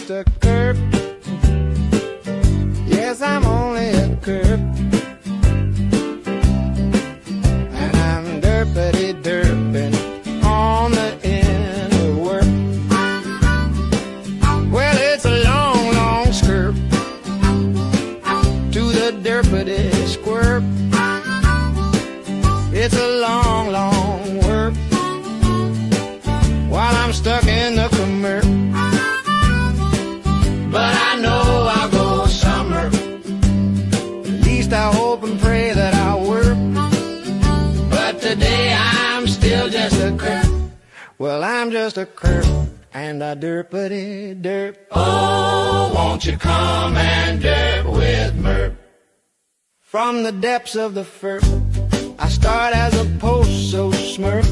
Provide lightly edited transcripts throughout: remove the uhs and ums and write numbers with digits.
just a Kurp. Yes, I'm only a Kurp. And I'm derpity derping on the inner work. Well, it's a long, long skirp to the derpity squirp. It's a long, long work while I'm stuck in the commerp. But I know I'll go summer. At least I hope and pray that I'll work. But today I'm still just a Kurp. Well, I'm just a Kurp and I derpity derp. Oh, won't you come and derp with Merp? From the depths of the fur, I start as a post so smurf,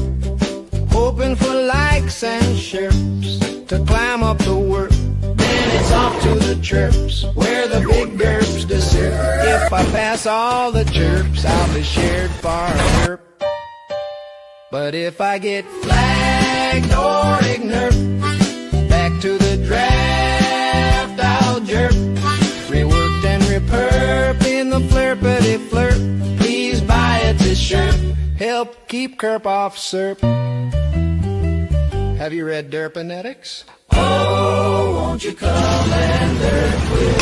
hoping for likes and chirps to climb up the work. Then it's off to the chirps where the big derps desert. If I pass all the chirps, I'll be shared far derp. But if I get flagged or ignorant, back to the draft I'll jerk. Reworked and repurp in the flirpity flirt. Please buy a t-shirt, help keep Kurp off Serp. Have you read Derponetics? Oh, won't you come and derp with?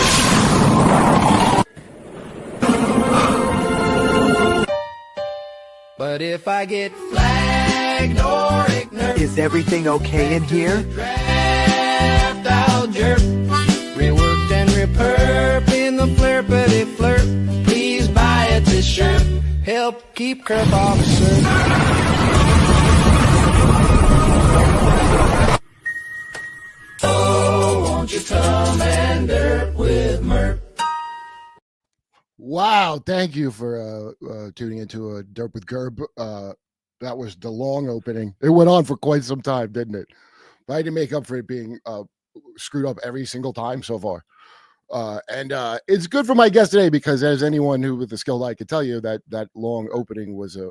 But if I get flagged or ignorant, Is everything okay in here? draft I'll jerk. Reworked and repurp in the flirpity flirt. Please buy a t-shirt, help keep Kurp off Serp. Oh, won't you come and derp with Merp? Wow, thank you for tuning into a Derp with Kurp. That was the long opening. It went on for quite some time, didn't it? But I had to make up for it being screwed up every single time so far. And it's good for my guest today because, as anyone who with the skilled eye could tell you, that long opening was a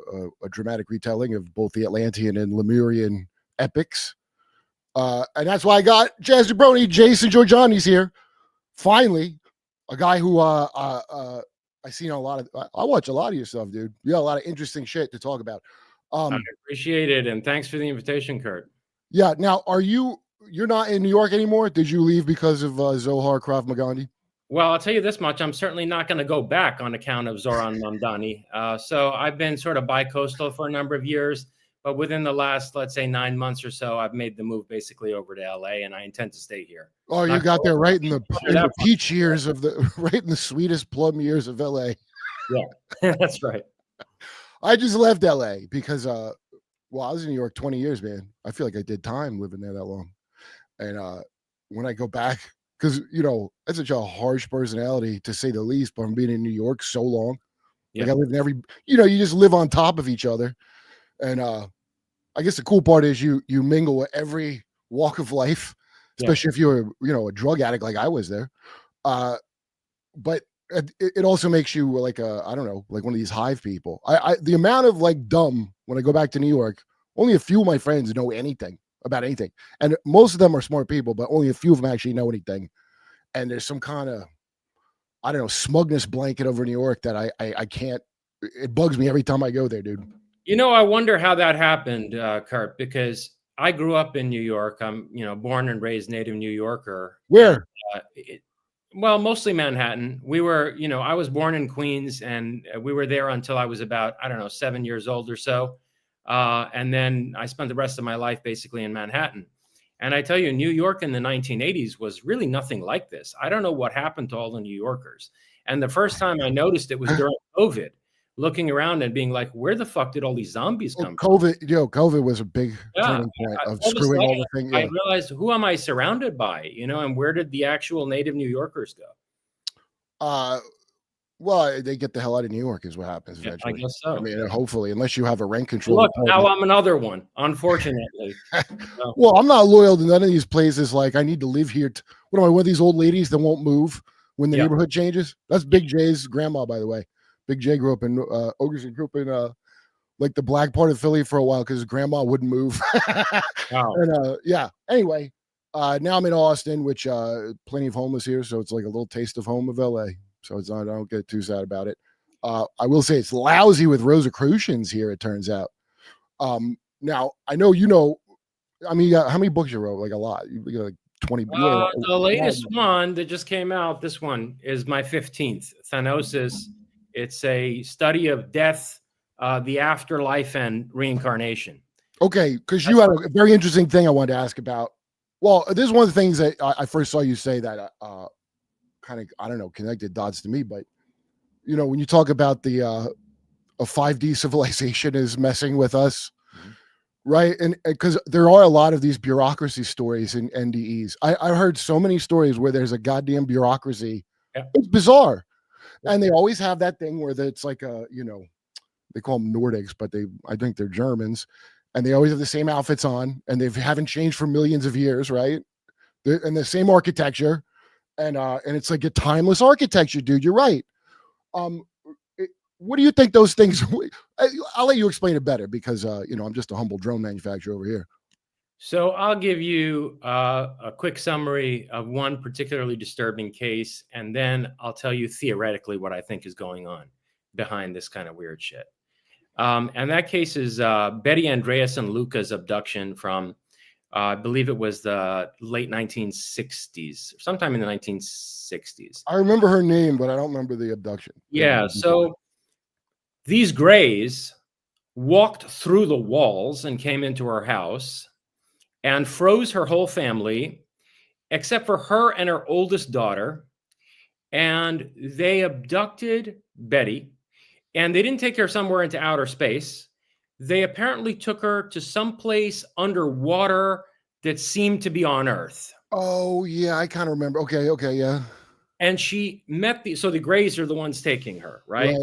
dramatic retelling of both the Atlantean and Lemurian epics. And that's why I got Jazz Jabroni, Jason Jorjani's here. Finally, a guy who I seen a lot of. I watch a lot of your stuff, dude. You got a lot of interesting shit to talk about. I appreciate it, and thanks for the invitation, Kurt. Yeah. Now, you're not in New York anymore? Did you leave because of Zohar Krav Magandi? Well, I'll tell you this much. I'm certainly not going to go back on account of Zoran Mamdani. So I've been sort of bi-coastal for a number of years, but within the last, let's say, 9 months or so, I've made the move basically over to LA, and I intend to stay here. Oh, you got there right in the peach years of right in the sweetest plum years of LA. Yeah, that's right. I just left LA because I was in New York 20 years, man. I feel like I did time living there that long. And when I go back, because that's such a harsh personality to say the least, but I'm being in New York so long. Yeah. Like I live in every, you just live on top of each other. And I guess the cool part is you mingle with every walk of life, especially if you're a drug addict like I was there. But it also makes you like I don't know, like one of these hive people. The amount of like dumb when I go back to New York, only a few of my friends know anything about anything, and most of them are smart people, but only a few of them actually know anything. And there's some kind of, I don't know, smugness blanket over New York that I can't. It bugs me every time I go there, dude. I wonder how that happened, Kurt, because I grew up in New York. I'm, born and raised native New Yorker. Where? Well, mostly Manhattan. We were, I was born in Queens, and we were there until I was about, 7 years old or so. And then I spent the rest of my life basically in Manhattan. And I tell you, New York in the 1980s was really nothing like this. I don't know what happened to all the New Yorkers. And the first time I noticed it was during COVID, looking around and being like, where the fuck did all these zombies come from? COVID was a big turning point of screwing all the things. I realized, who am I surrounded by, and where did the actual native New Yorkers go? Well, they get the hell out of New York is what happens eventually. I guess so. I mean, hopefully, unless you have a rent control. Look, now I'm another one, unfortunately. So. Well, I'm not loyal to none of these places. Like, I need to live here. What am I, one of these old ladies that won't move when the neighborhood changes? That's Big J's grandma, by the way. Big J grew up in Ogerson, grew up in like the black part of Philly for a while because his grandma wouldn't move. Wow. And anyway, Now I'm in Austin, which plenty of homeless here, so it's like a little taste of home of LA. So it's not, I don't get too sad about it. I will say it's lousy with Rosicrucians here, it turns out. Now I know you know. I mean, how many books you wrote? Like a lot. You got like 20. The latest one that just came out, this one is my 15th, Thanosis. It's a study of death, the afterlife, and reincarnation. Okay, because you had a very interesting thing I wanted to ask about. Well, this is one of the things that I first saw you say that kind of, I don't know, connected dots to me. But, you know, when you talk about the a 5D civilization is messing with us, right? And because there are a lot of these bureaucracy stories in NDEs. I heard so many stories where there's a goddamn bureaucracy. Yeah. It's bizarre. And they always have that thing where it's like a, you know, they call them Nordics, but I think they're Germans. And they always have the same outfits on, and they haven't changed for millions of years, right? And the same architecture, and it's like a timeless architecture, dude. You're right. What do you think those things? I'll let you explain it better because you know, I'm just a humble drone manufacturer over here. So I'll give you a quick summary of one particularly disturbing case, and then I'll tell you theoretically what I think is going on behind this kind of weird shit. And that case is Betty Andreas and Luca's abduction from, I believe it was the late 1960s, sometime in the 1960s. I remember her name, but I don't remember the abduction. Yeah, so these Greys walked through the walls and came into her house and froze her whole family, except for her and her oldest daughter. And they abducted Betty. And they didn't take her somewhere into outer space. They apparently took her to some place underwater that seemed to be on Earth. Oh, yeah, I kind of remember. Okay, yeah. And she met so the Greys are the ones taking her, right?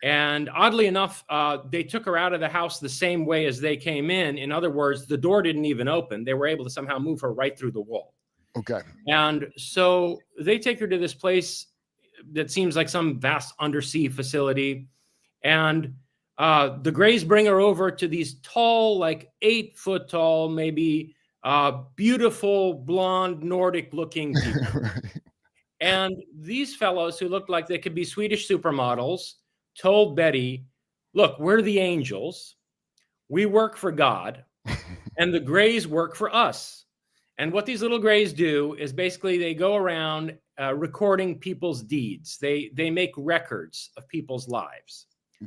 And oddly enough, they took her out of the house the same way as they came in. In other words, the door didn't even open. They were able to somehow move her right through the wall. Okay. And so they take her to this place that seems like some vast undersea facility. And the Greys bring her over to these tall, like 8 foot tall, maybe beautiful, blonde, Nordic looking people. Right. And these fellows who looked like they could be Swedish supermodels told Betty, look, we're the angels. We work for God. And the Greys work for us. And what these little Greys do is basically they go around recording people's deeds. They make records of people's lives.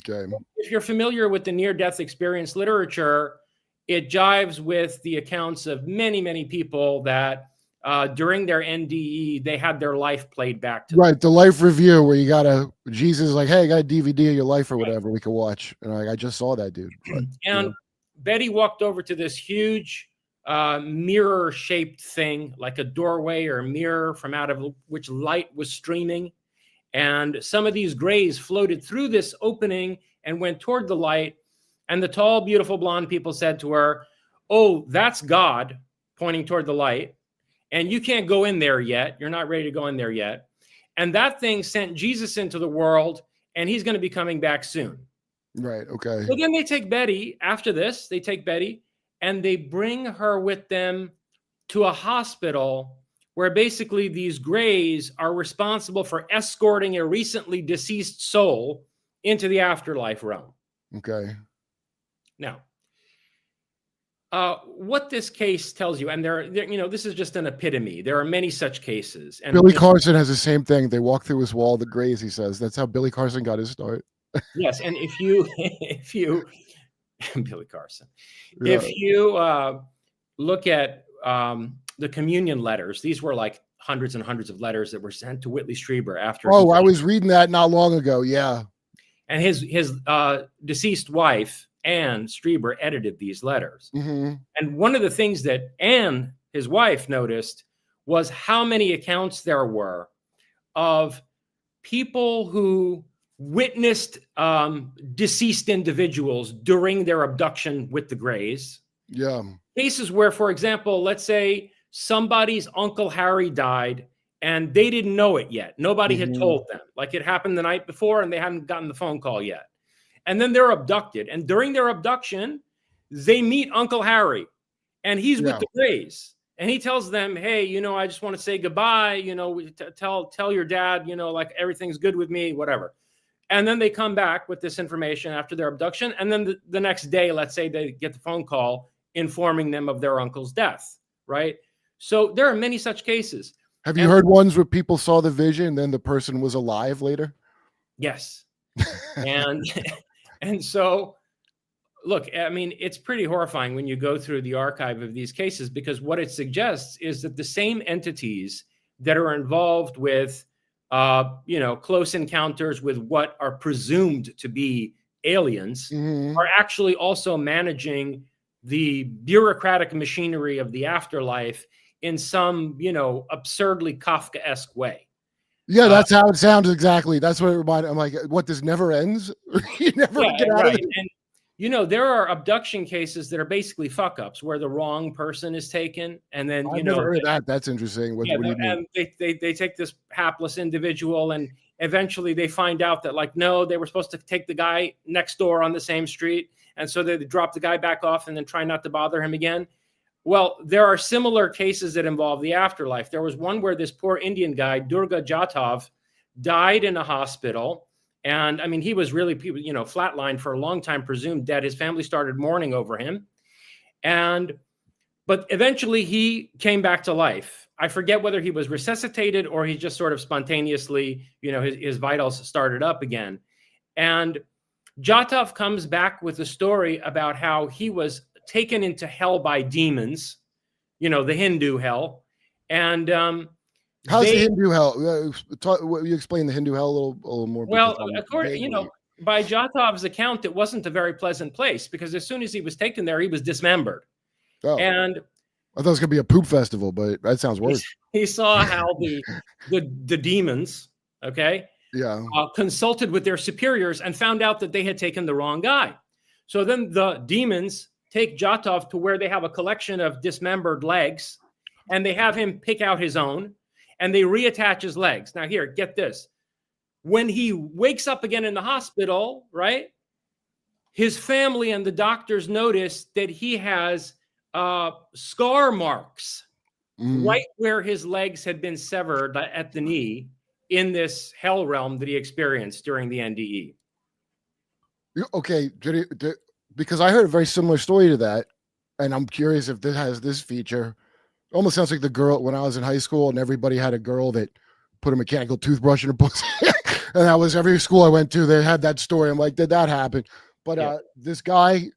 Okay. If you're familiar with the near-death experience literature, it jives with the accounts of many, many people that during their NDE, they had their life played back to them. Right, the life review where you got Jesus is like, hey, I got a DVD of your life or whatever we could watch. And I just saw that, dude. But, and Betty walked over to this huge mirror-shaped thing, like a doorway or a mirror from out of which light was streaming. And some of these Greys floated through this opening and went toward the light. And the tall, beautiful blonde people said to her, oh, that's God, pointing toward the light. And you can't go in there yet. You're not ready to go in there yet. And that thing sent Jesus into the world, and he's going to be coming back soon. Right, okay. So then they take Betty, after this, they take Betty, and they bring her with them to a hospital where basically these Greys are responsible for escorting a recently deceased soul into the afterlife realm. Okay. Now, what this case tells you, and you know, this is just an epitome. There are many such cases. And Billy Carson has the same thing. They walk through his wall, the Greys, he says. That's how Billy Carson got his start. Yes, and if you Billy Carson, if you look at the communion letters, these were like hundreds and hundreds of letters that were sent to Whitley Strieber after. Oh, I was reading that not long ago. Yeah. And his deceased wife, Anne Strieber, edited these letters. Mm-hmm. And one of the things that Anne, his wife, noticed was how many accounts there were of people who witnessed deceased individuals during their abduction with the Greys. Yeah. Cases where, for example, let's say somebody's Uncle Harry died and they didn't know it yet. Nobody had told them. Like it happened the night before and they hadn't gotten the phone call yet. And then they're abducted. And during their abduction, they meet Uncle Harry and he's with the Greys. And he tells them, hey, I just want to say goodbye. Tell your dad, like everything's good with me, whatever. And then they come back with this information after their abduction. And then the next day, let's say they get the phone call informing them of their uncle's death, right? So there are many such cases. Have you heard ones where people saw the vision and then the person was alive later? Yes. And so, look, I mean, it's pretty horrifying when you go through the archive of these cases, because what it suggests is that the same entities that are involved with, close encounters with what are presumed to be aliens are actually also managing the bureaucratic machinery of the afterlife in some, absurdly Kafkaesque way. Yeah, that's how it sounds exactly. That's what it reminded. I'm like, what? This never ends. You never get out of it. And there are abduction cases that are basically fuck ups where the wrong person is taken, and then I've never heard of that. That's interesting. What do you mean? And they take this hapless individual, and eventually they find out that, like, no, they were supposed to take the guy next door on the same street, and so they drop the guy back off and then try not to bother him again. Well, there are similar cases that involve the afterlife. There was one where this poor Indian guy, Durga Jatov, died in a hospital. And I mean, he was really, flatlined for a long time, presumed dead. His family started mourning over him. But eventually he came back to life. I forget whether he was resuscitated or he just sort of spontaneously, his vitals started up again. And Jatov comes back with a story about how he was taken into hell by demons, the Hindu hell. And how's the Hindu hell? You explain the Hindu hell a little more. Well, according, by Jatov's account, it wasn't a very pleasant place, because as soon as he was taken there, he was dismembered. Oh. And I thought it was gonna be a poop festival, but that sounds worse. He saw how the demons, consulted with their superiors and found out that they had taken the wrong guy. So then the demons take Jatov to where they have a collection of dismembered legs, and they have him pick out his own, and they reattach his legs. Now here, get this. When he wakes up again in the hospital, right, his family and the doctors notice that he has scar marks right where his legs had been severed at the knee in this hell realm that he experienced during the NDE. Okay, because I heard a very similar story to that, and I'm curious if this has this feature. It almost sounds like the girl when I was in high school, and everybody had a girl that put a mechanical toothbrush in her pussy, and that was every school I went to. They had that story. I'm like, did that happen? But this guy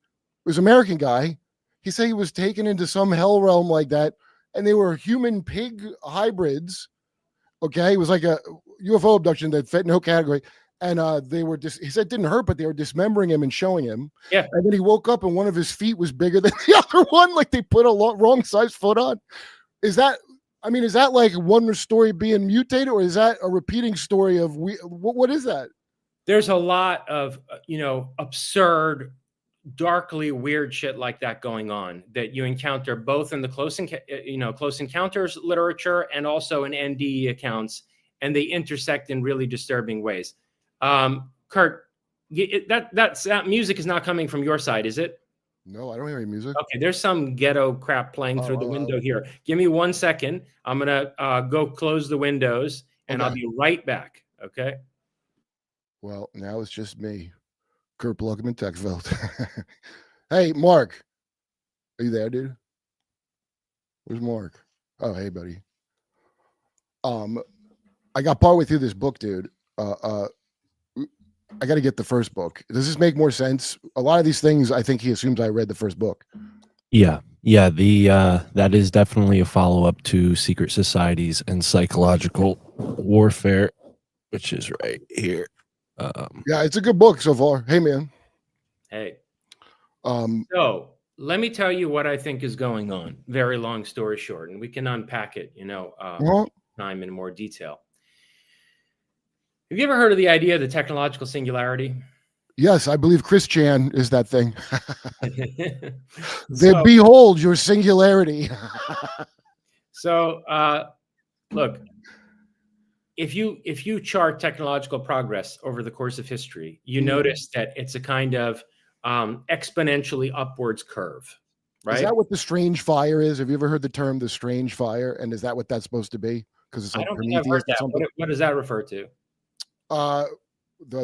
was an American guy. He said he was taken into some hell realm like that, and they were human pig hybrids. Okay, it was like a UFO abduction that fit no category. And they were he said it didn't hurt, but they were dismembering him and showing him. Yeah. And then he woke up and one of his feet was bigger than the other one. Like they put a wrong size foot on. Is that like one story being mutated, or is that a repeating story of what is that? There's a lot of, absurd, darkly weird shit like that going on that you encounter both in the close encounters literature and also in NDE accounts, and they intersect in really disturbing ways. Kurt, that music is not coming from your side, is it? No, I don't hear any music. Okay, there's some ghetto crap playing through the window here. Give me 1 second. I'm gonna go close the windows, and I'll be right back. Okay. Well, now it's just me, Kurp, welcome in Techveld. Hey, Mark, are you there, dude? Where's Mark? Oh, hey, buddy. I got partway through this book, dude. I got to get the first book. Does this make more sense? A lot of these things, I think he assumes I read the first book. Yeah. That is definitely a follow-up to Secret Societies and Psychological Warfare, which is right here. Yeah, it's a good book so far. Hey, man. Hey. So let me tell you what I think is going on. Very long story short, and we can unpack it, time in more detail. Have you ever heard of the idea of the technological singularity? Yes, I believe Chris Chan is that thing. Behold your singularity. So, look, if you chart technological progress over the course of history, you notice that it's a kind of exponentially upwards curve. right? Is that what the strange fire is? Have you ever heard the term the strange fire? And is that what that's supposed to be? Because it's I like don't think I've heard Prometheus or that. something. What does that refer to? Uh,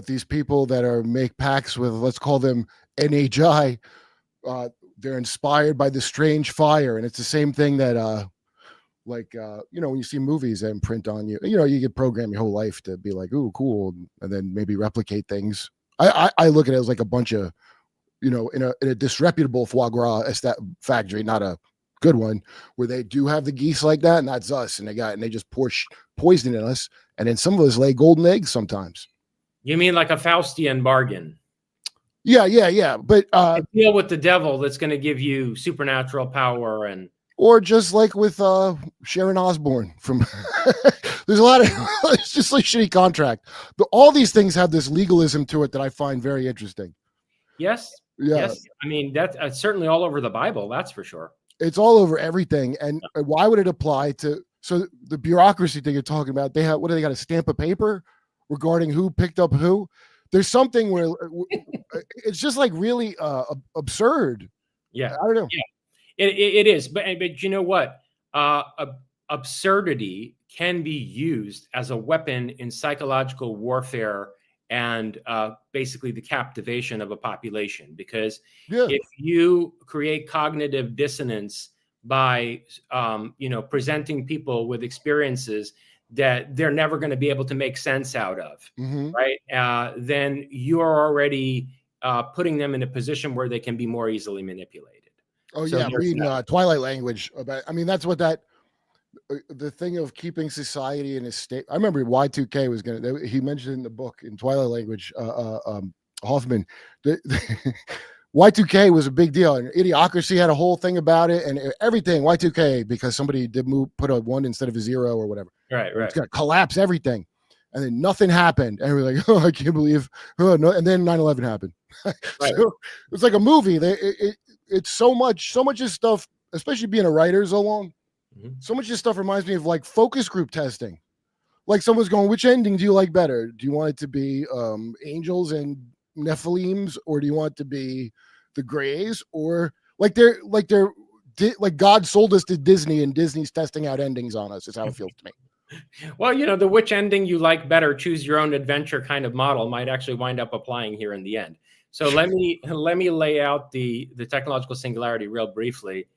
these people that are make pacts with, let's call them NHI, they're inspired by the strange fire, and it's the same thing that when you see movies that imprint on you, you get programmed your whole life to be like, ooh, cool, and then maybe replicate things. I look at it as like a bunch of, in a disreputable foie gras factory, not a good one, where they do have the geese like that, and that's us, and they just pour poison in us, and then some of us lay golden eggs sometimes. You mean like a Faustian bargain? Yeah. But deal with the devil that's going to give you supernatural power, and or just like with Sharon Osbourne from there's a lot of it's just like shitty contract. But all these things have this legalism to it that I find very interesting. Yes. Yeah. Yes. I mean, that's certainly all over the Bible. That's for sure. It's all over everything. And why would it apply to the bureaucracy thing you're talking about? They have, what do they got, to stamp a paper regarding who picked up who? There's something where it's just like really absurd. Yeah. I don't know. Yeah, it is. But you know what? Absurdity can be used as a weapon in psychological warfare and basically the captivation of a population. Because if you create cognitive dissonance by, presenting people with experiences that they're never going to be able to make sense out of, right? Then you're already putting them in a position where they can be more easily manipulated. Oh, so yeah, I'm reading Twilight Language about. I mean, that's what the thing of keeping society in a state. I remember Y2K was gonna. He mentioned in the book in Twilight Language, Hoffman. Y2K was a big deal, and Idiocracy had a whole thing about it, and everything Y2K because somebody did put a 1 instead of a 0 or whatever. Right. It's gonna collapse everything, and then nothing happened, and we're like, oh, I can't believe. Oh no! And then 9/11 happened. Right. So it's like a movie. It's so much of stuff, especially being a writer so long. So much of this stuff reminds me of like focus group testing. Like someone's going, which ending do you like better? Do you want it to be angels and Nephilims, or do you want it to be the Greys? Or like God sold us to Disney, and Disney's testing out endings on us. Is how it feels to me. Well, the which ending you like better, choose your own adventure kind of model might actually wind up applying here in the end. So let me lay out the technological singularity real briefly.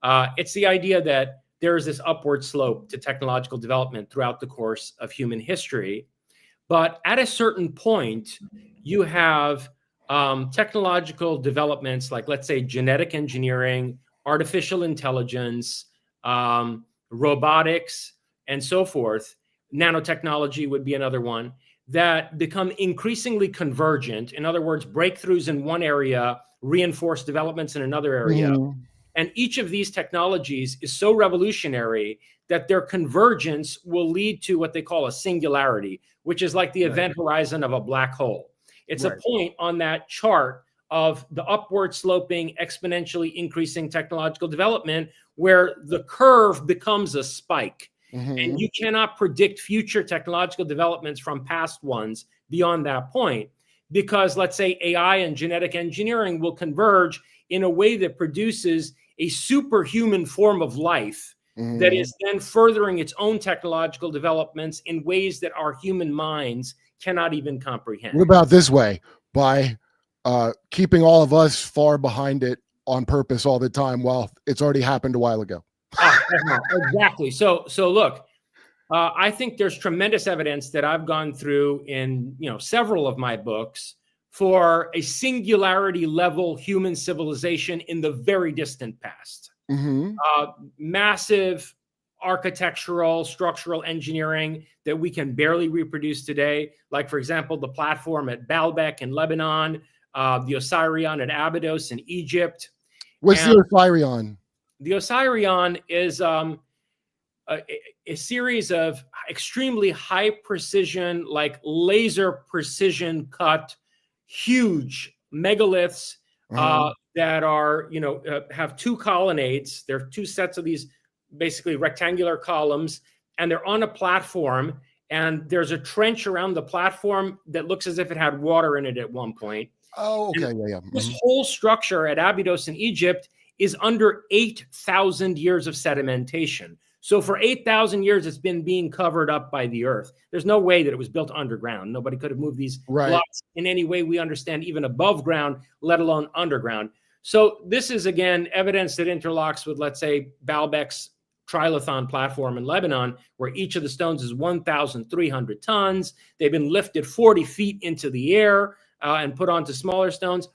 It's the idea that there is this upward slope to technological development throughout the course of human history. But at a certain point, you have technological developments like, let's say, genetic engineering, artificial intelligence, robotics, and so forth. Nanotechnology would be another one that become increasingly convergent. In other words, breakthroughs in one area reinforce developments in another area. And each of these technologies is so revolutionary that their convergence will lead to what they call a singularity, which is like the event horizon of a black hole. It's a point on that chart of the upward sloping, exponentially increasing technological development where the curve becomes a spike. And you cannot predict future technological developments from past ones beyond that point, because let's say AI and genetic engineering will converge in a way that produces a superhuman form of life that is then furthering its own technological developments in ways that our human minds cannot even comprehend. What about this way? By keeping all of us far behind it on purpose all the time while it's already happened a while ago. Exactly. So look, I think there's tremendous evidence that I've gone through in several of my books for a singularity level human civilization in the very distant past. Massive architectural, structural engineering that we can barely reproduce today. Like, for example, the platform at Baalbek in Lebanon, the Osirion at Abydos in Egypt. What's the Osirion? The Osirion is a series of extremely high precision, like laser precision cut, huge megaliths that are, have two colonnades. There are two sets of these basically rectangular columns, and they're on a platform, and there's a trench around the platform that looks as if it had water in it at one point. Oh, okay. And this whole structure at Abydos in Egypt is under 8,000 years of sedimentation. So for 8,000 years, it's been being covered up by the earth. There's no way that it was built underground. Nobody could have moved these blocks in any way we understand, even above ground, let alone underground. So this is, again, evidence that interlocks with, let's say, Baalbek's Trilithon platform in Lebanon, where each of the stones is 1,300 tons. They've been lifted 40 feet into the air and put onto smaller stones.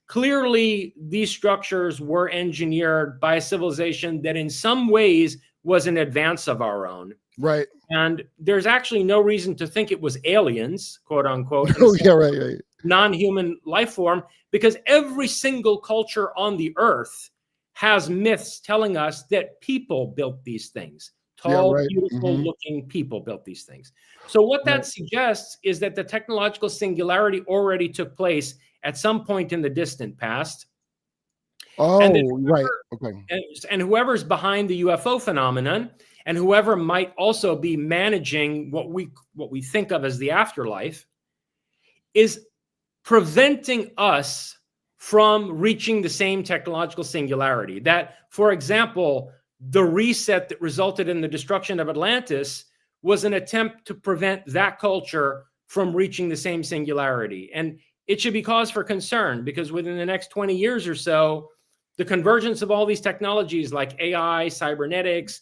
Clearly, these structures were engineered by a civilization that in some ways was in advance of our own. Right. And there's actually no reason to think it was aliens, quote unquote. Oh, yeah, right. Non-human life form, because every single culture on the earth has myths telling us that people built these things. Tall, beautiful looking people built these things. So what that suggests is that the technological singularity already took place at some point in the distant past. Oh, right. Okay. And whoever's behind the UFO phenomenon, and whoever might also be managing what we think of as the afterlife, is preventing us from reaching the same technological singularity. That, for example, the reset that resulted in the destruction of Atlantis was an attempt to prevent that culture from reaching the same singularity. And it should be cause for concern, because within the next 20 years or so, the convergence of all these technologies like AI, cybernetics,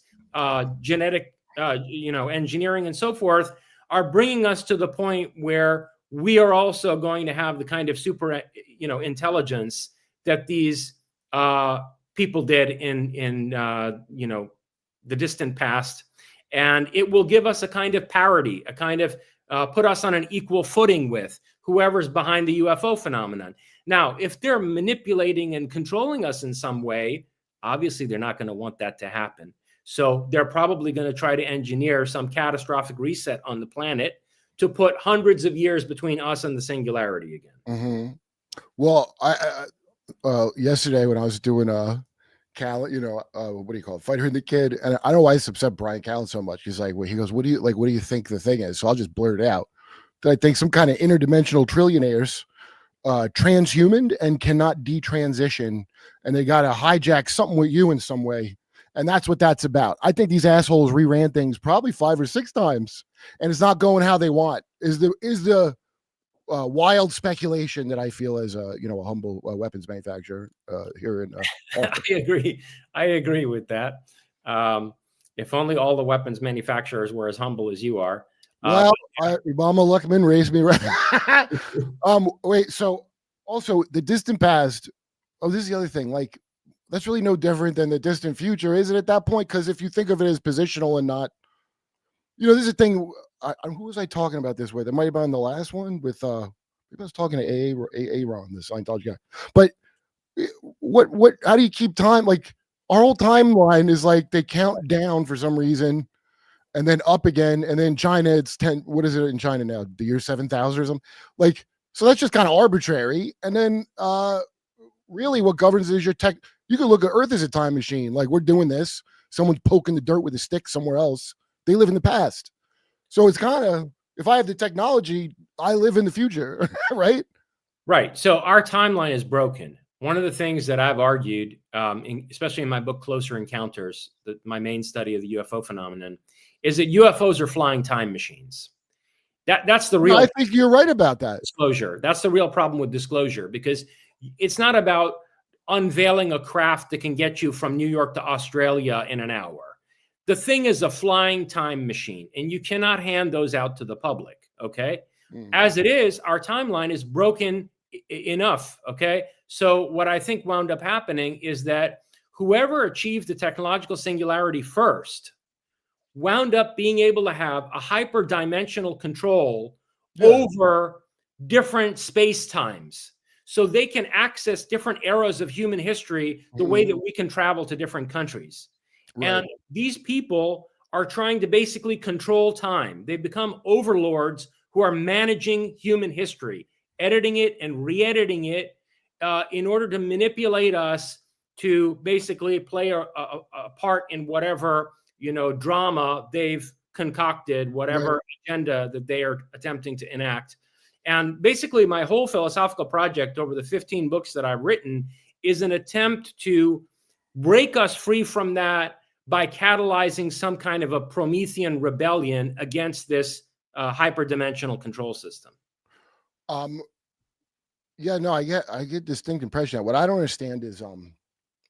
genetic, engineering, and so forth, are bringing us to the point where we are also going to have the kind of super, intelligence that these people did in the distant past, and it will give us a kind of parity, a kind of put us on an equal footing with whoever's behind the UFO phenomenon. Now, if they're manipulating and controlling us in some way, obviously they're not going to want that to happen. So they're probably going to try to engineer some catastrophic reset on the planet to put hundreds of years between us and the singularity again. Mm-hmm. Well, I yesterday when I was doing what do you call it, Fighter and the Kid, and I don't know why it's upset Brian Callen so much. He's like, he goes, what do you think the thing is? So I'll just blurt it out. That I think some kind of interdimensional trillionaires transhumaned and cannot detransition, and they got to hijack something with you in some way. And that's what that's about. I think these assholes reran things probably 5 or 6 times, and it's not going how they want. Is the wild speculation that I feel as a humble weapons manufacturer here in. I agree with that. If only all the weapons manufacturers were as humble as you are. Well, Obama Luckman raised me right. Wait. So also the distant past. Oh, this is the other thing. Like, that's really no different than the distant future, is it, at that point? Because if you think of it as positional and not, this is a thing. Who was I talking about this with? It might have been the last one with. Maybe I was talking to Aaron, the Scientology guy. But what? How do you keep time? Like, our whole timeline is like they count down for some reason, and then up again, and then China, it's 10. What is it in China now? The year 7,000 or something. Like, so that's just kind of arbitrary. And then really what governs is your tech. You can look at Earth as a time machine. Like, we're doing this. Someone's poking the dirt with a stick somewhere else. They live in the past. So it's kind of, if I have the technology, I live in the future, right? Right. So our timeline is broken. One of the things that I've argued, especially in my book, Closer Encounters, my main study of the UFO phenomenon, is that UFOs are flying time machines. That's the real. I think you're right about that. Disclosure. That's the real problem with disclosure, because it's not about unveiling a craft that can get you from New York to Australia in an hour. The thing is a flying time machine, and you cannot hand those out to the public. Okay. As it is, our timeline is broken enough. Okay. So what I think wound up happening is that whoever achieved the technological singularity first wound up being able to have a hyperdimensional control over different space times. So they can access different eras of human history the way that we can travel to different countries. Right. And these people are trying to basically control time. They've become overlords who are managing human history, editing it and re-editing it in order to manipulate us to basically play a part in whatever, drama they've concocted, whatever agenda that they are attempting to enact. And basically my whole philosophical project over the 15 books that I've written is an attempt to break us free from that by catalyzing some kind of a Promethean rebellion against this hyperdimensional control system. Yeah, no, I get distinct impression that what I don't understand is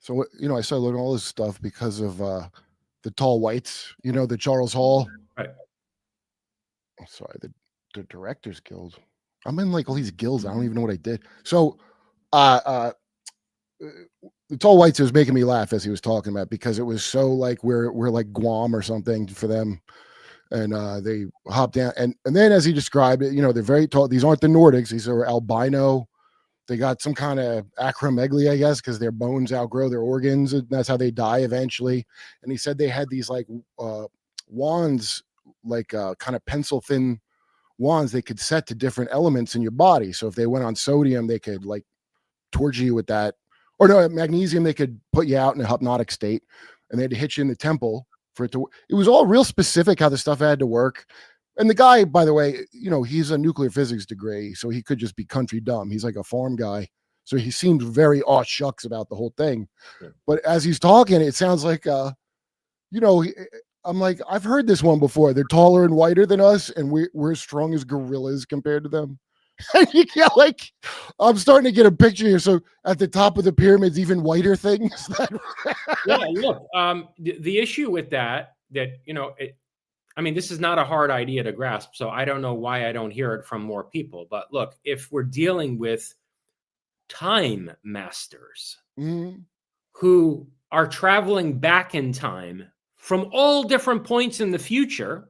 so I started learning all this stuff because of the tall whites, the Charles Hall. Right. I'm sorry, the Directors Guild. I'm in like all these guilds. I don't even know what I did. So the tall whites was making me laugh as he was talking about, because it was so like we're like Guam or something for them. And they hop down, and then as he described it, they're very tall. These aren't the Nordics; these are albino. They got some kind of acromegaly, I guess, because their bones outgrow their organs, and that's how they die eventually. And he said they had these like wands, like kind of pencil thin wands they could set to different elements in your body. So if they went on sodium, they could like torture you with that, or no, magnesium, they could put you out in a hypnotic state, and they had to hit you in the temple for it to. It was all real specific how the stuff had to work. And the guy, by the way, he's a nuclear physics degree, so he could just be country dumb. He's like a farm guy, so he seemed very aw shucks about the whole thing. Yeah. But as he's talking, it sounds like I'm like, I've heard this one before. They're taller and whiter than us, and we're as strong as gorillas compared to them. And you get like, I'm starting to get a picture here. So at the top of the pyramids, even whiter things. Yeah, look, the issue with that this is not a hard idea to grasp. So I don't know why I don't hear it from more people. But look, if we're dealing with time masters who are traveling back in time from all different points in the future,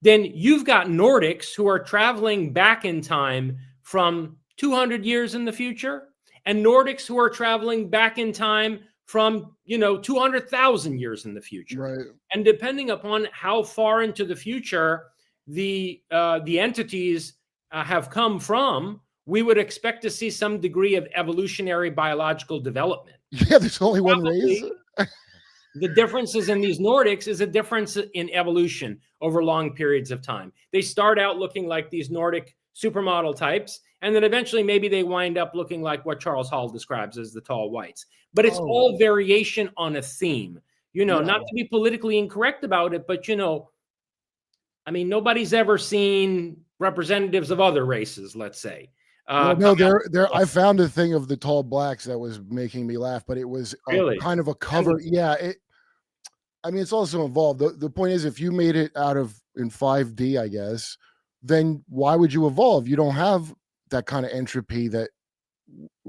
then you've got Nordics who are traveling back in time from 200 years in the future, and Nordics who are traveling back in time from 200,000 years in the future. Right. And depending upon how far into the future the entities have come from, we would expect to see some degree of evolutionary biological development. Yeah, there's only one race. The differences in these Nordics is a difference in evolution over long periods of time. They start out looking like these Nordic supermodel types, and then eventually maybe they wind up looking like what Charles Hall describes as the tall whites. But it's all variation on a theme. Not to be politically incorrect about it, but nobody's ever seen representatives of other races, let's say. I found a thing of the tall blacks that was making me laugh, but it was really kind of a cover. Yeah, it's also involved. The point is, if you made it in 5D, I guess, then why would you evolve? You don't have that kind of entropy that,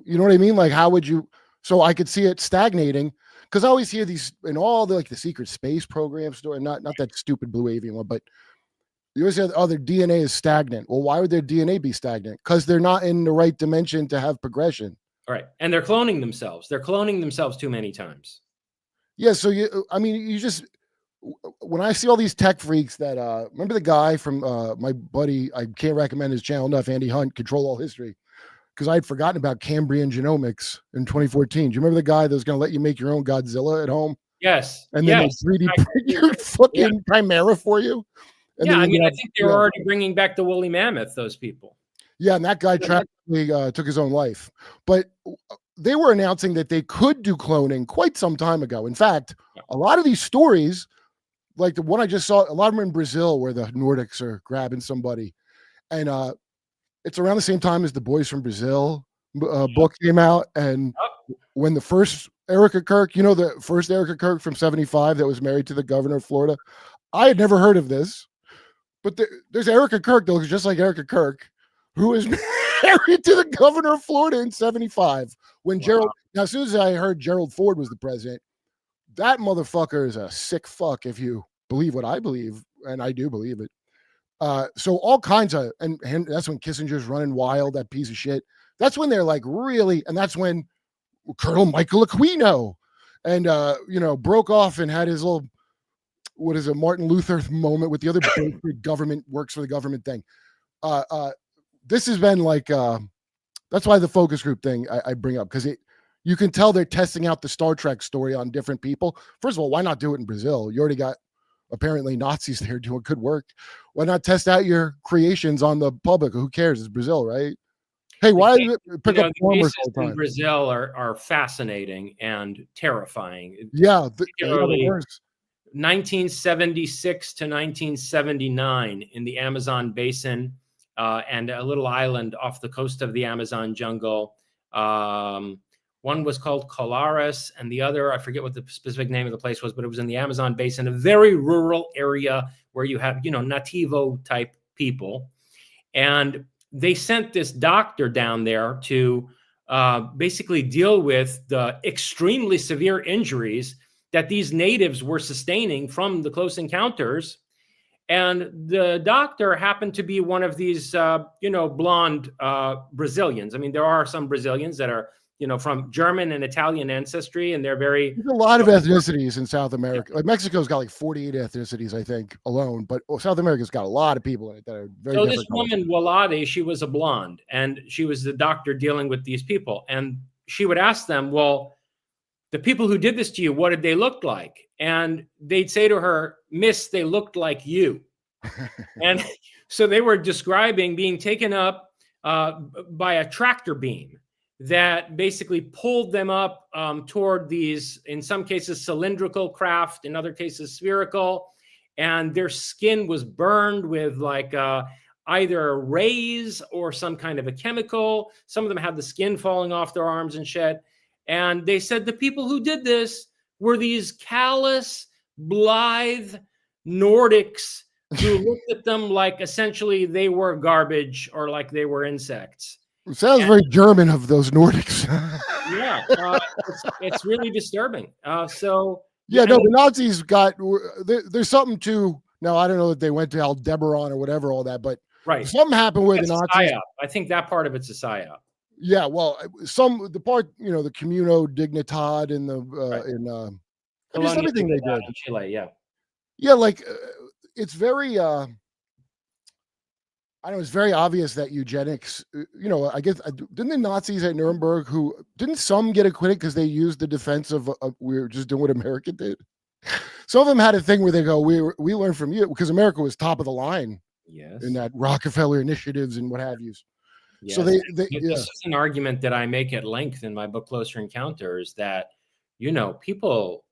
you know what I mean? Like, how would you? So I could see it stagnating, because I always hear these in all the secret space program story, not that stupid blue avian one, but you always say, their DNA is stagnant. Well, why would their DNA be stagnant? Because they're not in the right dimension to have progression. All right. And they're cloning themselves. They're cloning themselves too many times. Yeah. So when I see all these tech freaks that, remember the guy from my buddy, I can't recommend his channel enough, Andy Hunt, Control All History, because I had forgotten about Cambrian genomics in 2014. Do you remember the guy that was going to let you make your own Godzilla at home? Yes. And then they 3D print your fucking Chimera for you? And I think they were already bringing back the woolly mammoth, those people. Yeah, and that guy tragically took his own life. But they were announcing that they could do cloning quite some time ago. In fact, a lot of these stories, like the one I just saw, a lot of them in Brazil, where the Nordics are grabbing somebody. And it's around the same time as the Boys from Brazil book came out. And when the first Erica Kirk, the first Erica Kirk from 75 that was married to the governor of Florida, I had never heard of this. But there's Erica Kirk that looks just like Erica Kirk, who is married to the governor of Florida in 75. When Gerald, now as soon as I heard Gerald Ford was the president, that motherfucker is a sick fuck, if you believe what I believe, and I do believe it. So all kinds of, and that's when Kissinger's running wild, that piece of shit. That's when they're like really, and that's when Colonel Michael Aquino and broke off and had his little, what is a Martin Luther moment with the other government works for the government thing. This has been like, that's why the focus group thing I bring up, because you can tell they're testing out the Star Trek story on different people. First of all, why not do it in Brazil? You already got apparently Nazis there doing good work. Why not test out your creations on the public? Who cares? It's Brazil, right? Hey, why The did it you pick up know, the farmers cases all the in time? Brazil are fascinating and terrifying, Yeah, yeah, the particularly worst. 1976 to 1979 in the Amazon basin, and a little island off the coast of the Amazon jungle. One was called Colares, and the other, I forget what the specific name of the place was, but it was in the Amazon basin, a very rural area where you have, nativo type people. And they sent this doctor down there to basically deal with the extremely severe injuries that these natives were sustaining from the close encounters. And the doctor happened to be one of these, blonde Brazilians. I mean, there are some Brazilians that are, from German and Italian ancestry, and they're very, There's a lot of ethnicities in South America. Like Mexico's got like 48 ethnicities, I think, alone. But South America's got a lot of people in it that are very so this different colors. woman, Walade, she was a blonde, and she was the doctor dealing with these people. And she would ask them, well, the people who did this to you, what did they look like? And they'd say to her, Miss, they looked like you. And so they were describing being taken up by a tractor beam that basically pulled them up toward these, in some cases, cylindrical craft, in other cases, spherical. And their skin was burned with like either rays or some kind of a chemical. Some of them had the skin falling off their arms and shit. And they said the people who did this were these callous, blithe Nordics who looked at them like essentially they were garbage or like they were insects. It sounds very German of those Nordics. Yeah, it's really disturbing. Yeah, no, the Nazis got there's something to. Now I don't know that they went to Aldebaran or whatever, all that, but right, something happened where the Nazis. I think that part of it's a psyop. Yeah, well, the part, the Communo Dignitad and the just everything they did in Chile, yeah, like it's very I know it's very obvious that eugenics, I guess didn't the Nazis at Nuremberg didn't some get acquitted because they used the defense of we were just doing what America did. Some of them had a thing where they go, we learned from you, because America was top of the line in that Rockefeller initiatives and what have you. Yes. So this is an argument that I make at length in my book Closer Encounters, that people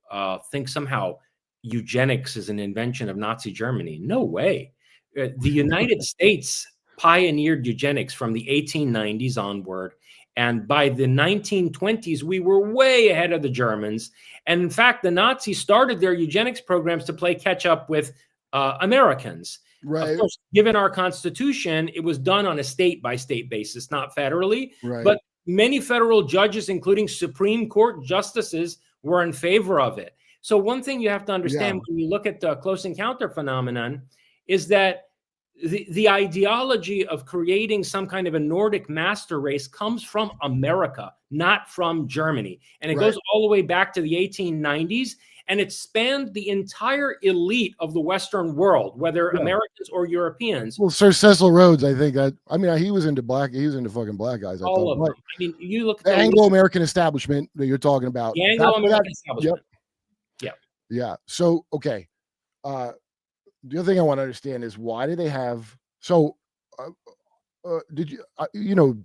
think somehow eugenics is an invention of Nazi Germany. No way. The United States pioneered eugenics from the 1890s onward, and by the 1920s we were way ahead of the Germans. And in fact, the Nazis started their eugenics programs to play catch up with Americans. Right. Of course, given our Constitution, it was done on a state-by-state basis, not federally. Right. But many federal judges, including Supreme Court justices, were in favor of it. So one thing you have to understand when you look at the close encounter phenomenon is that the ideology of creating some kind of a Nordic master race comes from America, not from Germany. And it goes all the way back to the 1890s. And it spanned the entire elite of the Western world, whether Americans or Europeans. Well, Sir Cecil Rhodes, I think he was into fucking black guys. All of them. I mean, you look at the Anglo-American establishment that you're talking about. The Anglo-American establishment. Yep. Yeah. So, okay. The other thing I want to understand is, why do they have, did you,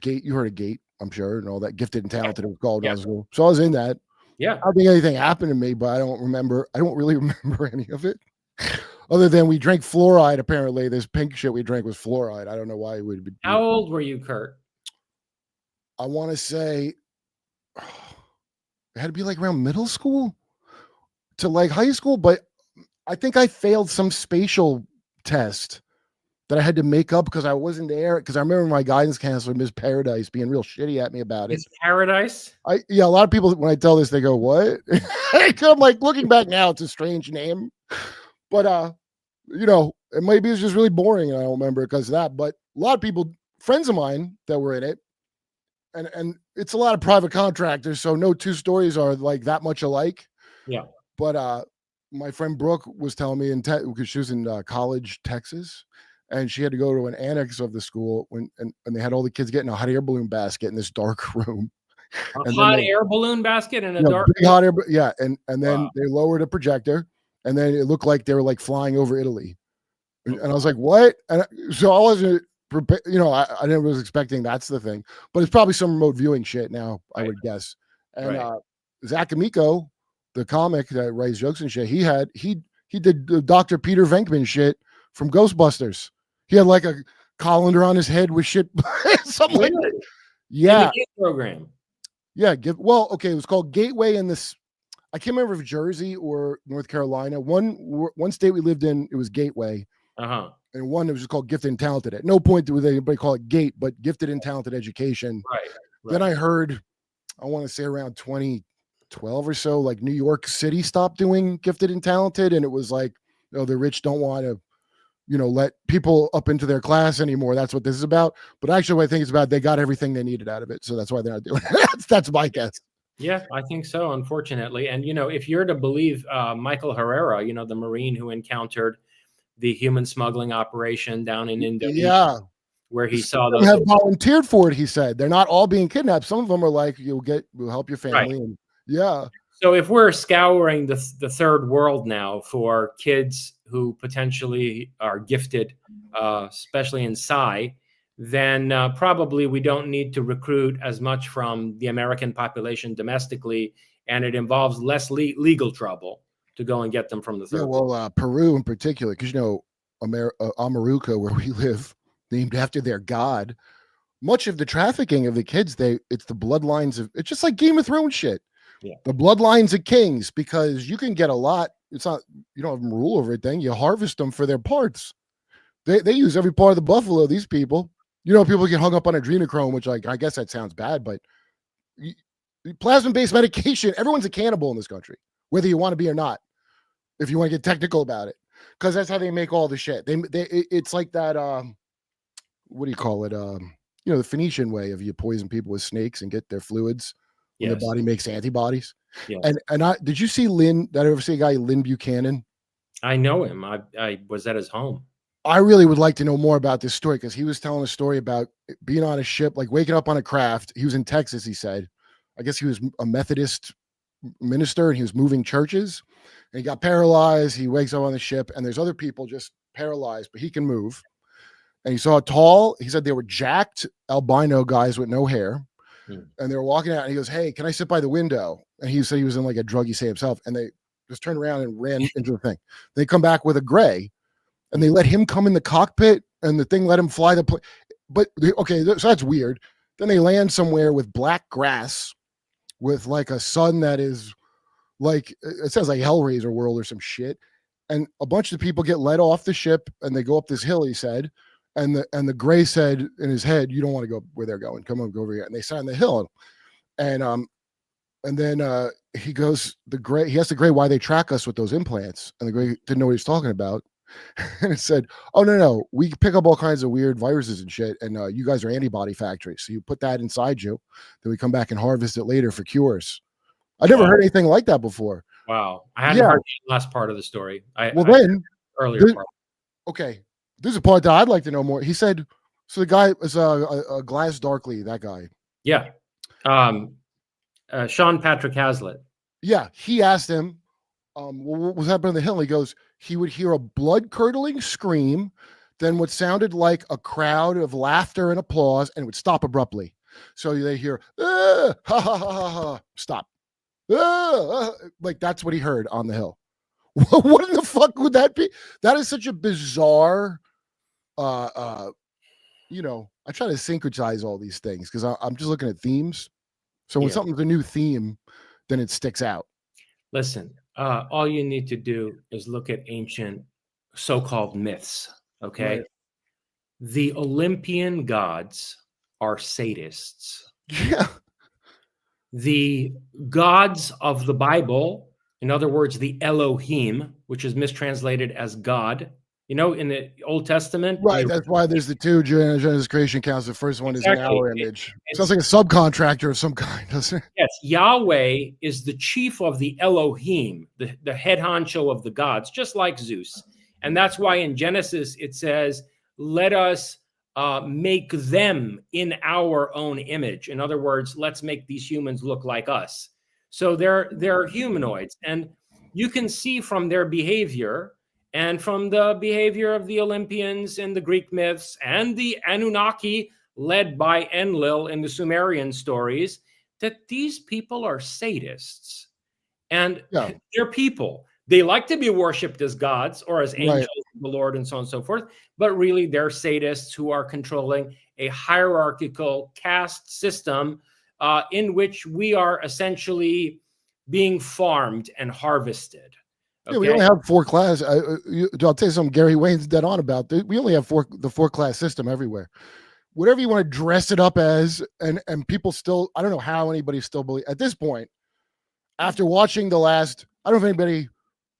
GATE, you heard of GATE, I'm sure, and all that, Gifted and Talented, it was called when I was school. So I was in that. Yeah. I don't think anything happened to me, but I don't really remember any of it. Other than we drank fluoride, apparently. This pink shit we drank was fluoride. I don't know why it would be. How old were you, Kurt? I want to say it had to be like around middle school to like high school, but I think I failed some spatial test that I had to make up because I wasn't there. Because I remember my guidance counselor, Ms. Paradise, being real shitty at me about it. Ms. Paradise? A lot of people, when I tell this, they go, "What?" I'm like, looking back now, it's a strange name, but maybe it's just really boring, and I don't remember it because of that. But a lot of people, friends of mine that were in it, and it's a lot of private contractors, so no two stories are like that much alike. Yeah. But my friend Brooke was telling me because she was in College, Texas, and she had to go to an annex of the school and they had all the kids getting a hot air balloon basket in this dark room. Air balloon basket in a dark big hot air, yeah, and then they lowered a projector, and then it looked like they were like flying over Italy, and I was like, "What?" And so I wasn't You know, I never was expecting that's the thing, but it's probably some remote viewing shit now, I Right. would guess. And Right. Zach Amico, the comic that writes jokes and shit, he did Dr. Peter Venkman shit from Ghostbusters. He had like a colander on his head with shit, something like that. Really? In Yeah, the GATE program. yeah. Well, okay, it was called Gateway in this. I can't remember if Jersey or North Carolina. One state we lived in, it was Gateway. Uh-huh. And one it was just called Gifted and Talented. At no point did anybody call it GATE, but Gifted and Talented Education. Right. Then I heard, I want to say around 2012 or so, like New York City stopped doing Gifted and Talented, and it was like, you know, the rich don't want to, you know, let people up into their class anymore. That's what this is about. But actually, what I think it's about, they got everything they needed out of it, so that's why they're not doing it. That's my guess. Yeah, I think so, unfortunately. And, you know, if you're to believe Michael Herrera, you know, the Marine who encountered the human smuggling operation down in Indonesia, Yeah, where he some saw of them those. have volunteered for it. He said they're not all being kidnapped. Some of them are like, we'll help your family, and yeah. So if we're scouring the third world now for kids who potentially are gifted, especially in Psi, then probably we don't need to recruit as much from the American population domestically, and it involves less legal trouble to go and get them from the third world. Well, Peru in particular, because you know, Amaruca, where we live, named after their god. Much of the trafficking of the kids, it's the bloodlines of. It's just like Game of Thrones shit. Yeah. The bloodlines of kings, because you can get a lot. It's not, you don't have them rule over everything. You harvest them for their parts. They use every part of the buffalo. These people, you know, people get hung up on adrenochrome, which I guess that sounds bad, but plasma-based medication. Everyone's a cannibal in this country, whether you want to be or not. If you want to get technical about it, because that's how they make all the shit. It's like that. What do you call it? You know, the Phoenician way of you poison people with snakes and get their fluids when Yes. the body makes antibodies. Yes. And did you see Lynn? Did I ever see a guy, Lynn Buchanan? I know him. I was at his home. I really would like to know more about this story, because he was telling a story about being on a ship, like waking up on a craft. He was in Texas, he said. I guess he was a Methodist minister, and he was moving churches, and he got paralyzed. He wakes up on the ship, and there's other people just paralyzed, but he can move. And he saw he said they were jacked albino guys with no hair. And they were walking out, and he goes, "Hey, can I sit by the window?" And he said he was in like a drug, he said himself. And they just turned around and ran into the thing. They come back with a gray, and they let him come in the cockpit, and the thing let him fly the plane. But okay, so that's weird. Then they land somewhere with black grass, with like a sun that is like, it sounds like Hellraiser World or some shit. And a bunch of people get let off the ship, and they go up this hill, he said. And the gray said in his head, "You don't want to go where they're going. Come on, go over here." And they sat on the hill. And then he goes, he asked the gray why they track us with those implants. And the gray didn't know what he was talking about. And it said, "Oh, no, we pick up all kinds of weird viruses and shit. And you guys are antibody factories. So you put that inside you. Then we come back and harvest it later for cures." I never heard anything like that before. Wow. I hadn't heard the last part of the story. Earlier part. Okay. This is a part that I'd like to know more. He said, so the guy was Glass Darkly, that guy. Yeah. Sean Patrick Hazlitt. Yeah. He asked him, what was happening on the hill? He goes, he would hear a blood-curdling scream, then what sounded like a crowd of laughter and applause, and it would stop abruptly. So they hear, ha, ha, ha, ha, ha, stop. Like that's what he heard on the hill. What in the fuck would that be? That is such a bizarre, you know, I try to syncretize all these things because I'm just looking at themes. So when something's a new theme, then it sticks out. Listen, all you need to do is look at ancient so-called myths, okay? Right. The Olympian gods are sadists. Yeah. The gods of the Bible, in other words, the Elohim, which is mistranslated as God, you know, in the Old Testament. Right. That's why there's the two Genesis creation accounts. The first one is in our image. Sounds like a subcontractor of some kind, doesn't it? Yes. Yahweh is the chief of the Elohim, the head honcho of the gods, just like Zeus. And that's why in Genesis it says, let us make them in our own image. In other words, let's make these humans look like us. So they're humanoids. And you can see from their behavior and from the behavior of the Olympians in the Greek myths and the Anunnaki led by Enlil in the Sumerian stories, that these people are sadists. And Yeah. they're people. They like to be worshipped as gods or as angels Right. of the Lord and so on and so forth. But really, they're sadists who are controlling a hierarchical caste system in which we are essentially being farmed and harvested. Yeah, we only Okay. have 4 class. I'll tell you something. Gary Wayne's dead on about. We only have the 4 class system everywhere. Whatever you want to dress it up as, and people still. I don't know how anybody still believe at this point. After watching the last, I don't know if anybody.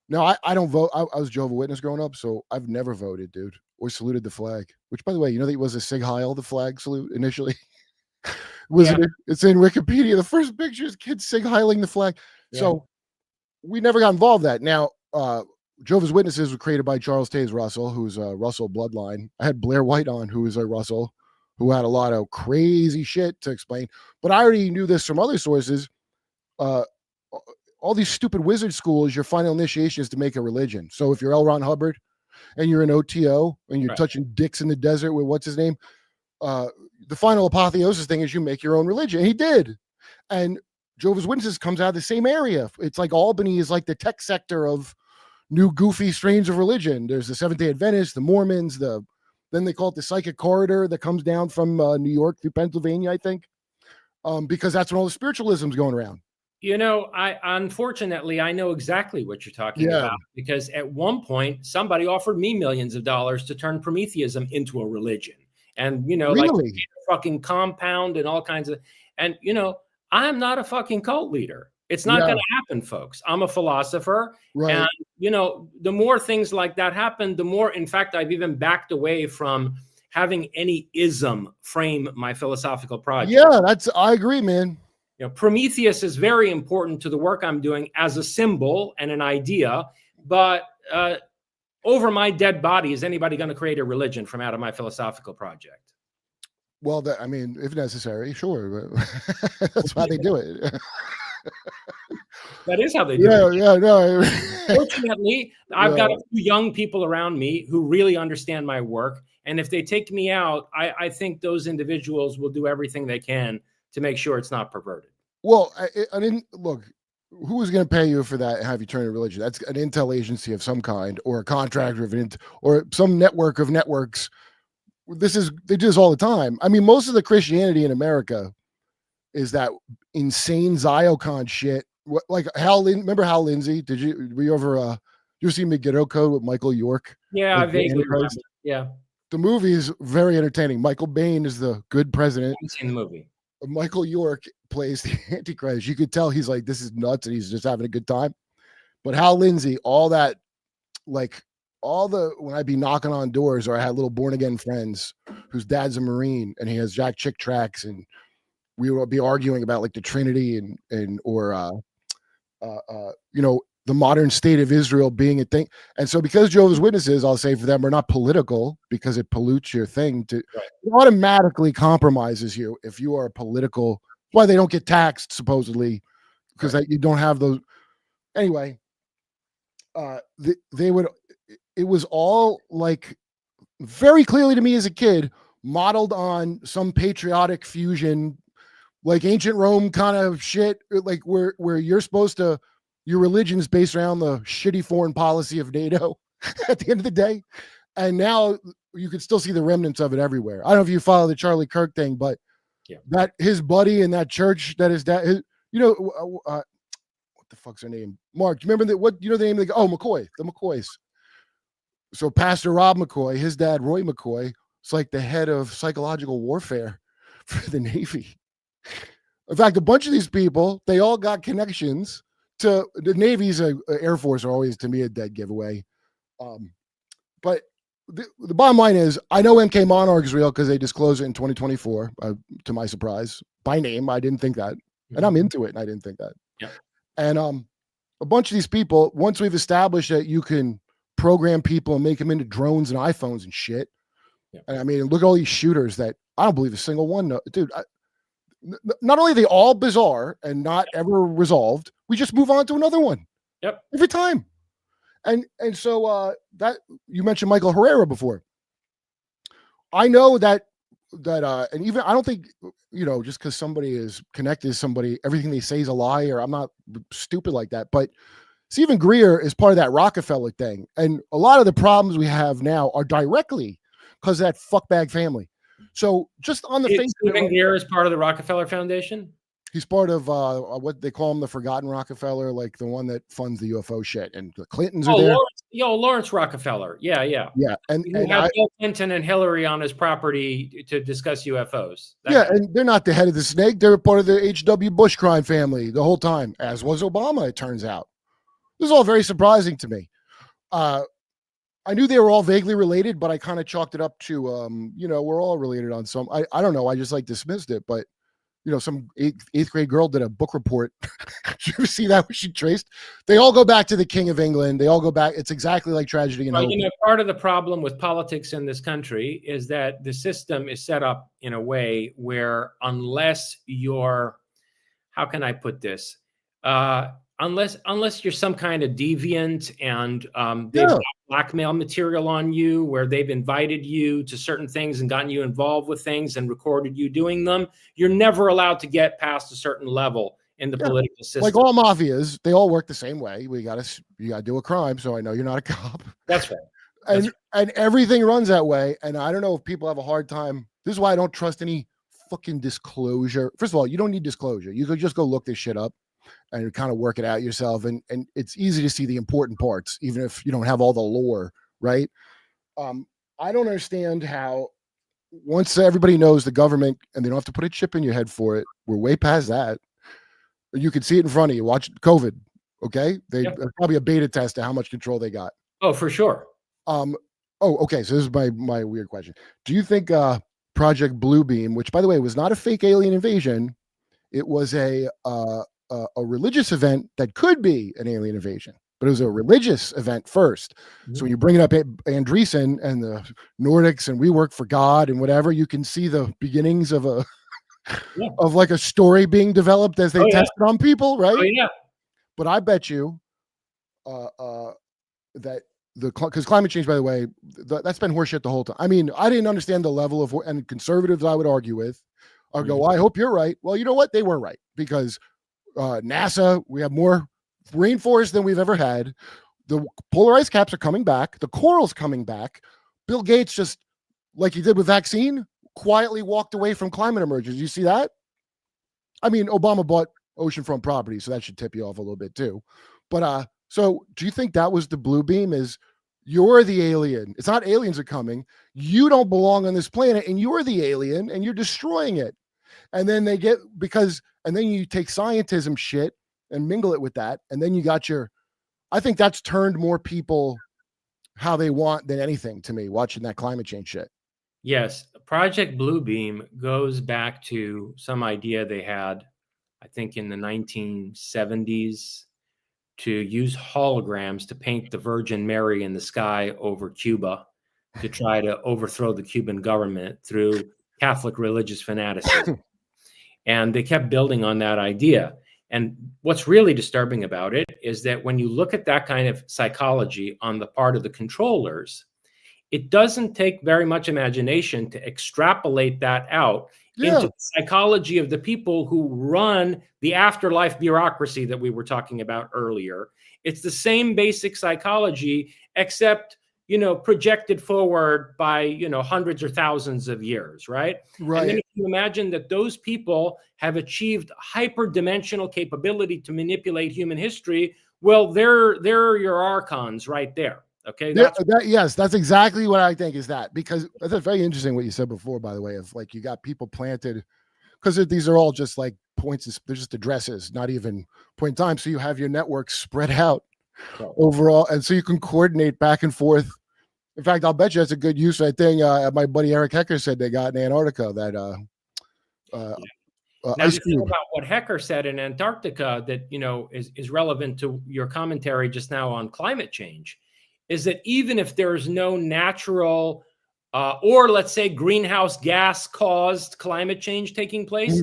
No, I don't vote. I was Jehovah's Witness growing up, so I've never voted, dude, or saluted the flag. Which, by the way, you know that it was a Sig Heil, the flag salute initially. Yeah. It's in Wikipedia. The first picture is kids Sig Heiling the flag. Yeah. So we never got involved in that. Now, Jehovah's Witnesses were created by Charles Taze Russell, who's a Russell bloodline. I had Blair White on, who is a Russell, who had a lot of crazy shit to explain. But I already knew this from other sources. All these stupid wizard schools, your final initiation is to make a religion. So if you're L. Ron Hubbard and you're an OTO and you're Right. touching dicks in the desert with what's his name, the final apotheosis thing is you make your own religion. And he did. And Jehovah's Witnesses comes out of the same area. It's like Albany is like the tech sector of new goofy strains of religion. There's the Seventh-day Adventists, the Mormons, then they call it the psychic corridor that comes down from New York through Pennsylvania, I think, because that's when all the spiritualism's going around. You know, unfortunately, I know exactly what you're talking about, because at one point somebody offered me millions of dollars to turn Prometheism into a religion. And, you know, like Really? a fucking compound and all kinds of, and, you know, I'm not a fucking cult leader. It's not Yeah. going to happen, folks. I'm a philosopher. Right. And, you know, the more things like that happen, the more, in fact, I've even backed away from having any ism frame my philosophical project. Yeah, I agree, man. You know, Prometheus is very important to the work I'm doing as a symbol and an idea, but over my dead body, is anybody going to create a religion from out of my philosophical project? Well, I mean, if necessary, sure. But that's why they do it. That is how they do it. Yeah, no. Fortunately, I've got a few young people around me who really understand my work. And if they take me out, I think those individuals will do everything they can to make sure it's not perverted. Well, I didn't look. Who is going to pay you for that and have you turn to religion? That's an intel agency of some kind, or a contractor of or some network of networks. They do this all the time. I mean, most of the Christianity in America is that insane Ziocon shit. Like remember Hal Lindsey? Were you ever you see Megiddo Code with Michael York? Yeah, I vaguely remember. Yeah. The movie is very entertaining. Michael Bain is the good president. I haven't seen the movie. Michael York plays the Antichrist. You could tell he's like, this is nuts, and he's just having a good time. But Hal Lindsey, all that, like when I'd be knocking on doors, or I had little born again friends whose dad's a Marine and he has Jack Chick tracks, and we would be arguing about like the Trinity or you know, the modern state of Israel being a thing. And so because Jehovah's Witnesses, I'll say for them, are not political because it pollutes your thing. It automatically compromises you if you are political. Why they don't get taxed, supposedly, because you don't have those. Anyway, they would. It was all like very clearly to me as a kid, modeled on some patriotic fusion, like ancient Rome kind of shit, like where you're supposed to. Your religion is based around the shitty foreign policy of NATO at the end of the day. And now you can still see the remnants of it everywhere. I don't know if you follow the Charlie Kirk thing, but that his buddy in that church that is that, you know, what the fuck's her name? Mark, do you remember the name of McCoy, the McCoys. So Pastor Rob McCoy, his dad, Roy McCoy, is like the head of psychological warfare for the Navy. In fact, a bunch of these people, they all got connections to the Navy's Air Force are always, to me, a dead giveaway. But the bottom line is, I know MK Monarch is real because they disclosed it in 2024, to my surprise. By name, I didn't think that. And I'm into it, and I didn't think that. Yeah. And a bunch of these people, once we've established that you can program people and make them into drones and iPhones and shit. Yeah. And I mean, look at all these shooters that I don't believe a single one. Dude, not only are they all bizarre and not ever resolved, we just move on to another one. Yep. Every time. And so that you mentioned Michael Herrera before. I know that and even I don't think just because somebody is connected to somebody, everything they say is a lie, or I'm not stupid like that. But Stephen Greer is part of that Rockefeller thing, and a lot of the problems we have now are directly because of that fuckbag family. So just on the face of Stephen it, Greer is part of the Rockefeller Foundation. he's part of what they call him, the Forgotten Rockefeller, like the one that funds the UFO shit, and the Clintons are there. Lawrence Rockefeller. Yeah. Yeah, and had Bill Clinton and Hillary on his property to discuss UFOs. And they're not the head of the snake. They're part of the H.W. Bush crime family the whole time, as was Obama, it turns out. This is all very surprising to me. I knew they were all vaguely related, but I kind of chalked it up to, we're all related on some. I don't know. I just dismissed it. But, some eighth grade girl did a book report. Did you ever see that when she traced? They all go back to the King of England. They all go back. It's exactly like Tragedy and Hope. Part of the problem with politics in this country is that the system is set up in a way where unless you're, how can I put this? Unless you're some kind of deviant and they've got blackmail material on you where they've invited you to certain things and gotten you involved with things and recorded you doing them, you're never allowed to get past a certain level in the political system. Like all mafias, they all work the same way. You gotta do a crime, so I know you're not a cop. That's right. And everything runs that way. And I don't know if people have a hard time. This is why I don't trust any fucking disclosure. First of all, you don't need disclosure. You could just go look this shit up and kind of work it out yourself. And it's easy to see the important parts, even if you don't have all the lore, right? I don't understand how once everybody knows the government and they don't have to put a chip in your head for it, we're way past that. You can see it in front of you. Watch COVID, okay? Probably a beta test of how much control they got. Oh, for sure. Okay, so this is my weird question. Do you think Project Bluebeam, which by the way was not a fake alien invasion, it was a religious event that could be an alien invasion, but it was a religious event first. Mm-hmm. So when you bring it up Andreessen and the Nordics and we work for God and whatever, you can see the beginnings of a like a story being developed as they tested on people, right? Oh, yeah. But I bet you that because climate change, by the way, that's been horseshit the whole time. I mean, I didn't understand the level of, and conservatives I would argue with, I go, I hope you're right. Well, you know what? They were right because NASA, we have more rainforest than we've ever had. The polar ice caps are coming back. The coral's coming back. Bill Gates, just like he did with vaccine, quietly walked away from climate emergency. You see that? I mean, Obama bought oceanfront property, so that should tip you off a little bit too. But so do you think that was the blue beam? Is you're the alien? It's not aliens are coming. You don't belong on this planet, and you're the alien, and you're destroying it. And then they get and then you take scientism shit and mingle it with that, and then you got I think that's turned more people how they want than anything to me, watching that climate change shit. Yes. Project Bluebeam goes back to some idea they had, I think in the 1970s, to use holograms to paint the Virgin Mary in the sky over Cuba to try to overthrow the Cuban government through Catholic religious fanaticism. And they kept building on that idea. And what's really disturbing about it is that when you look at that kind of psychology on the part of the controllers, it doesn't take very much imagination to extrapolate that out into the psychology of the people who run the afterlife bureaucracy that we were talking about earlier. It's the same basic psychology, except, projected forward by, hundreds or thousands of years, right? Right. And then if you imagine that those people have achieved hyperdimensional capability to manipulate human history, well, they're your archons right there. Okay. Yes, that's exactly what I think is that, because that's very interesting what you said before, by the way, of like you got people planted because these are all just like points. They're just addresses, not even point in time. So you have your network spread out overall. And so you can coordinate back and forth. In fact, I'll bet you that's a good use. I think my buddy Eric Hecker said they got in Antarctica that now, ice the thing cube. about what Hecker said in Antarctica that, is relevant to your commentary just now on climate change is that even if there's no natural or let's say greenhouse gas caused climate change taking place,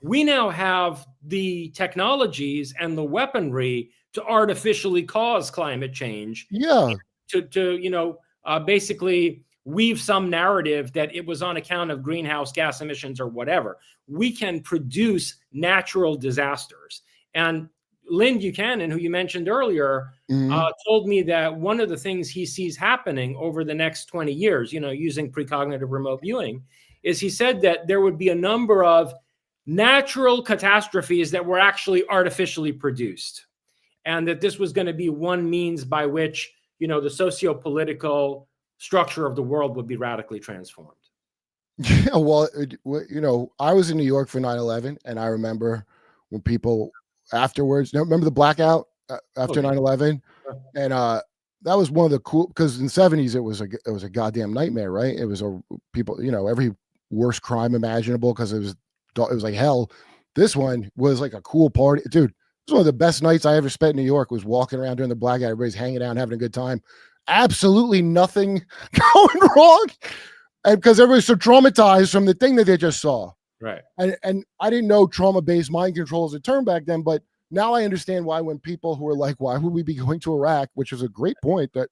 we now have the technologies and the weaponry to artificially cause climate change. Yeah. To basically weave some narrative that it was on account of greenhouse gas emissions or whatever. We can produce natural disasters. And Lynn Buchanan, who you mentioned earlier, told me that one of the things he sees happening over the next 20 years, using precognitive remote viewing, is he said that there would be a number of natural catastrophes that were actually artificially produced. And that this was going to be one means by which, the socio-political structure of the world would be radically transformed. Yeah, well, I was in New York for 9/11, and I remember when people afterwards, remember the blackout after 9/11, and that was one of the cool, because in the 70s it was a goddamn nightmare, right? It was people, every worst crime imaginable, because it was like hell. This one was like a cool party, dude. It was one of the best nights I ever spent in New York. Was walking around during the blackout, everybody's hanging out, having a good time. Absolutely nothing going wrong, and because everybody's so traumatized from the thing that they just saw. Right. And I didn't know trauma-based mind control is a term back then, but now I understand why, when people who are like, why would we be going to Iraq, which was a great point that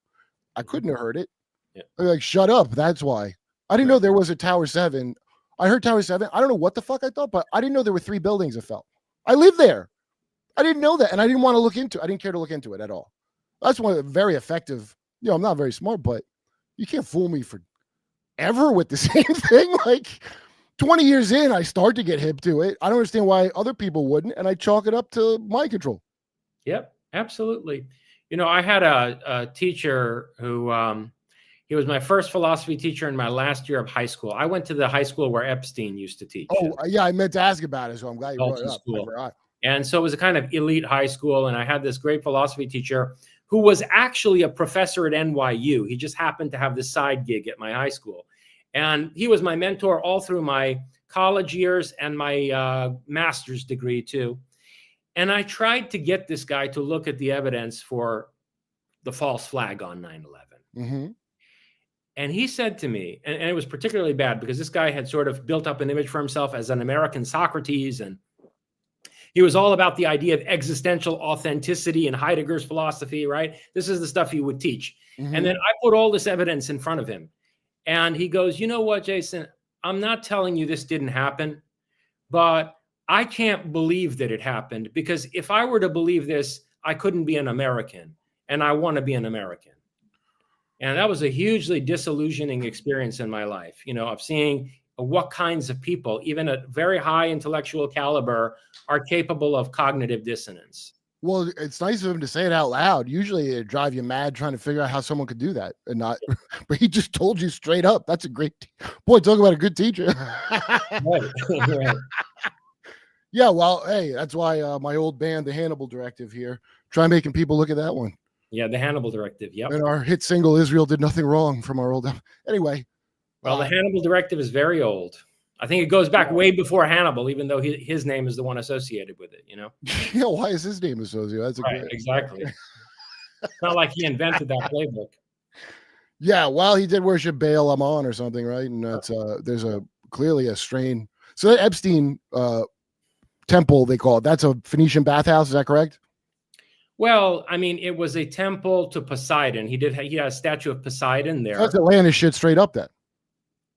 I couldn't have heard it. Yeah. They're like, shut up. That's why. I didn't know there was a Tower 7. I heard Tower 7. I don't know what the fuck I thought, but I didn't know there were 3 buildings that fell. I live there. I didn't know that, and I didn't want to look into it. I didn't care to look into it at all. That's one of the very effective, I'm not very smart, but you can't fool me for ever with the same thing. Like 20 years in, I start to get hip to it. I don't understand why other people wouldn't, and I chalk it up to mind control. Yep, absolutely. I had a teacher who, he was my first philosophy teacher in my last year of high school. I went to the high school where Epstein used to teach. Oh, yeah, I meant to ask about it, so I'm glad you brought it up. School. And so it was a kind of elite high school, and I had this great philosophy teacher who was actually a professor at NYU. He just happened to have this side gig at my high school. And he was my mentor all through my college years and my master's degree too. And I tried to get this guy to look at the evidence for the false flag on 9/11. Mm-hmm. And he said to me, and it was particularly bad because this guy had sort of built up an image for himself as an American Socrates, and he was all about the idea of existential authenticity and Heidegger's philosophy, right? This is the stuff he would teach. Mm-hmm. And then I put all this evidence in front of him. And he goes, you know what, Jason, I'm not telling you this didn't happen, but I can't believe that it happened, because if I were to believe this, I couldn't be an American, and I want to be an American. And that was a hugely disillusioning experience in my life, of seeing what kinds of people, even at very high intellectual caliber, are capable of cognitive dissonance. Well, it's nice of him to say it out loud. Usually it drive you mad trying to figure out how someone could do that and not, but he just told you straight up. That's a great, boy, talk about a good teacher. Right. Yeah, well, hey, that's why my old band, the Hannibal Directive here, try making people look at that one. Yeah, the Hannibal Directive, yep. And our hit single, Israel Did Nothing Wrong, from our old, anyway. Well, the Hannibal Directive is very old. I think it goes back way before Hannibal, even though his name is the one associated with it, Yeah, why is his name associated? That's right, exactly. It's not like he invented that playbook. Yeah, well, he did worship Baal Amon or something, right? And that's there's clearly a strain. So that Epstein temple, they call it, that's a Phoenician bathhouse, is that correct? Well, I mean, it was a temple to Poseidon. He had a statue of Poseidon there. That's Atlantis shit straight up then.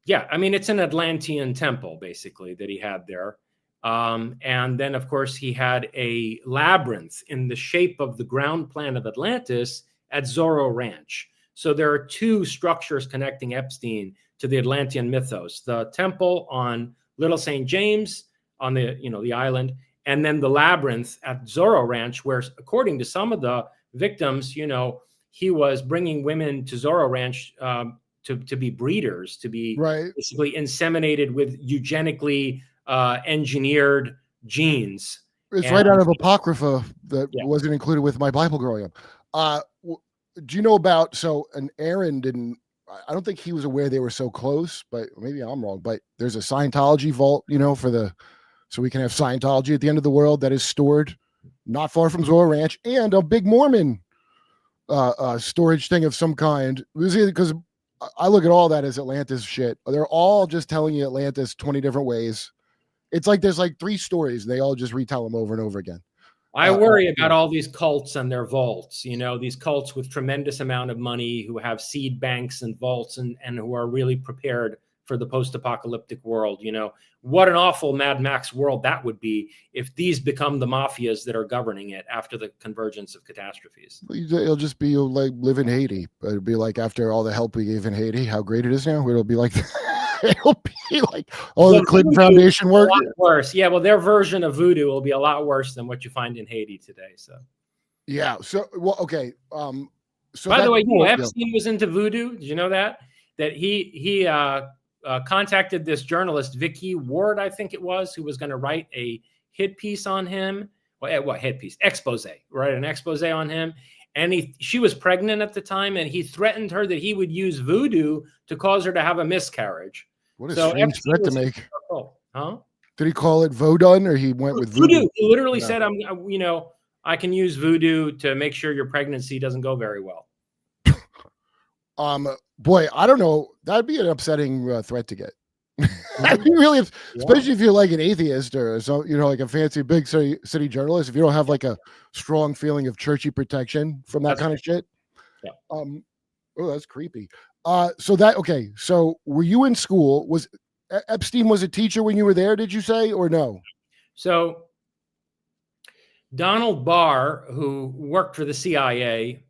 Yeah, I mean, it's an Atlantean temple, basically, that he had there. And then, of course, he had a labyrinth in the shape of the ground plan of Atlantis at Zorro Ranch. So there are 2 structures connecting Epstein to the Atlantean mythos: the temple on Little St. James on the island, and then the labyrinth at Zorro Ranch, where, according to some of the victims, he was bringing women to Zorro Ranch to be breeders, to be basically inseminated with eugenically engineered genes. It's right out of Apocrypha that wasn't included with my Bible growing up. Do you know about, and Aaron didn't, I don't think he was aware they were so close, but maybe I'm wrong, but there's a Scientology vault, so we can have Scientology at the end of the world that is stored not far from Zorro Ranch, and a big Mormon storage thing of some kind. Because I look at all that as Atlantis shit. They're all just telling you Atlantis 20 different ways. It's like there's like 3 stories. They all just retell them over and over again. I worry about all these cults and their vaults, these cults with tremendous amount of money who have seed banks and vaults and who are really prepared for the post-apocalyptic world. What an awful Mad Max world that would be if these become the mafias that are governing it after the convergence of catastrophes. It'll just be like live in Haiti. It'll be like after all the help we gave in Haiti, how great it is now. It'll be like it'll be like all the Clinton Foundation work. Worse. Yeah, well, their version of voodoo will be a lot worse than what you find in Haiti today. So yeah. So okay. So by the way, Epstein was into voodoo. Did you know that? That he contacted this journalist, Vicky Ward, I think it was, who was going to write a hit piece on him. What hit piece? Expose. Write an expose on him. And she was pregnant at the time, and he threatened her that he would use voodoo to cause her to have a miscarriage. What a strange threat to make. Huh? Did he call it Vodun, or he went with voodoo? He literally said, I can use voodoo to make sure your pregnancy doesn't go very well. Boy, I don't know. That'd be an upsetting threat to get. That'd be really, especially if you're like an atheist or so, like a fancy big city journalist. If you don't have like a strong feeling of churchy protection from that kind of shit. Yeah. Oh, that's creepy. So were you in school? Was Epstein was a teacher when you were there? Did you say or no? So Donald Barr, who worked for the CIA,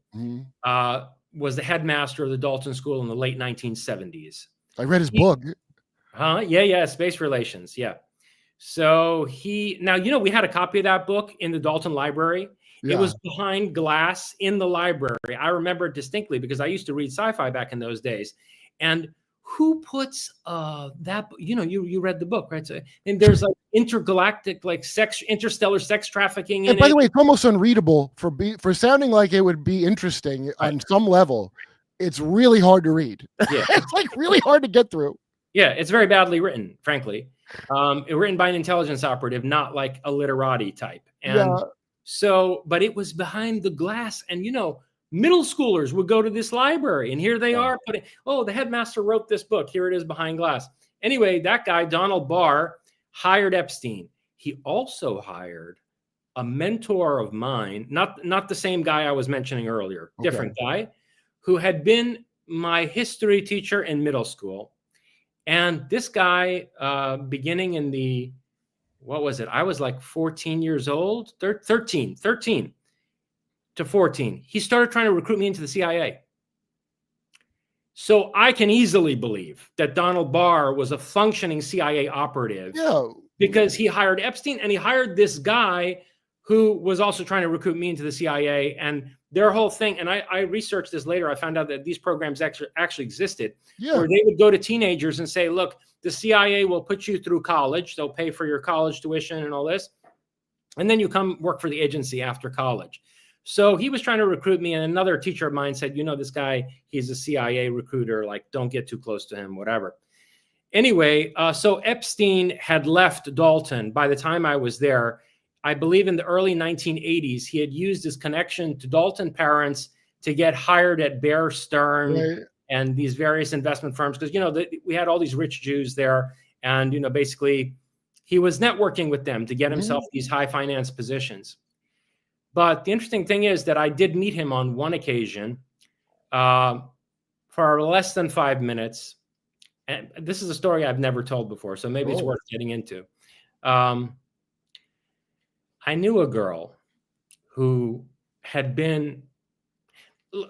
was the headmaster of the Dalton School in the late 1970s. I read his book. Yeah, Space Relations. Yeah. So we had a copy of that book in the Dalton Library. Yeah. It was behind glass in the library. I remember it distinctly because I used to read sci-fi back in those days. And who puts that? You read the book, right? So, and there's like intergalactic, like interstellar sex trafficking. And by the way, it's almost unreadable for sounding like it would be interesting on some level. It's really hard to read. Yeah, it's like really hard to get through. Yeah, it's very badly written, frankly. Written by an intelligence operative, not like a literati type. And but it was behind the glass, and middle schoolers would go to this library, and here they are putting, the headmaster wrote this book. Here it is behind glass. Anyway, that guy, Donald Barr, hired Epstein. He also hired a mentor of mine, not the same guy I was mentioning earlier, different guy, who had been my history teacher in middle school. And this guy, beginning in the, what was it? I was like 14 years old, 13 to 14. He started trying to recruit me into the CIA. So I can easily believe that Donald Barr was a functioning CIA operative because he hired Epstein and he hired this guy who was also trying to recruit me into the CIA. And their whole thing, and I researched this later, I found out that these programs actually existed, where they would go to teenagers and say, look, the CIA will put you through college. They'll pay for your college tuition and all this. And then you come work for the agency after college. So he was trying to recruit me. And another teacher of mine said, this guy, he's a CIA recruiter, like, don't get too close to him, whatever. Anyway, so Epstein had left Dalton by the time I was there. I believe in the early 1980s, he had used his connection to Dalton parents to get hired at Bear Stearns and these various investment firms. Because, we had all these rich Jews there. And, basically he was networking with them to get himself these high finance positions. But the interesting thing is that I did meet him on one occasion for less than 5 minutes. And this is a story I've never told before, so maybe it's worth getting into. I knew a girl who had been,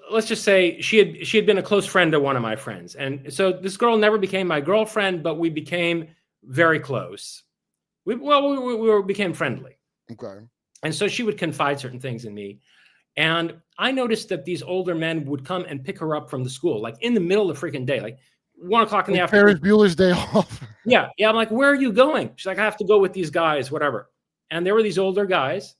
let's just say she had been a close friend to one of my friends. And so this girl never became my girlfriend, but we became very close. We became friendly. Okay. And so she would confide certain things in me. And I noticed that these older men would come and pick her up from the school, like in the middle of the freaking day, like 1 o'clock in the afternoon. Ferris Bueller's Day Off. Yeah. I'm like, where are you going? She's like, I have to go with these guys, whatever. And there were these older guys.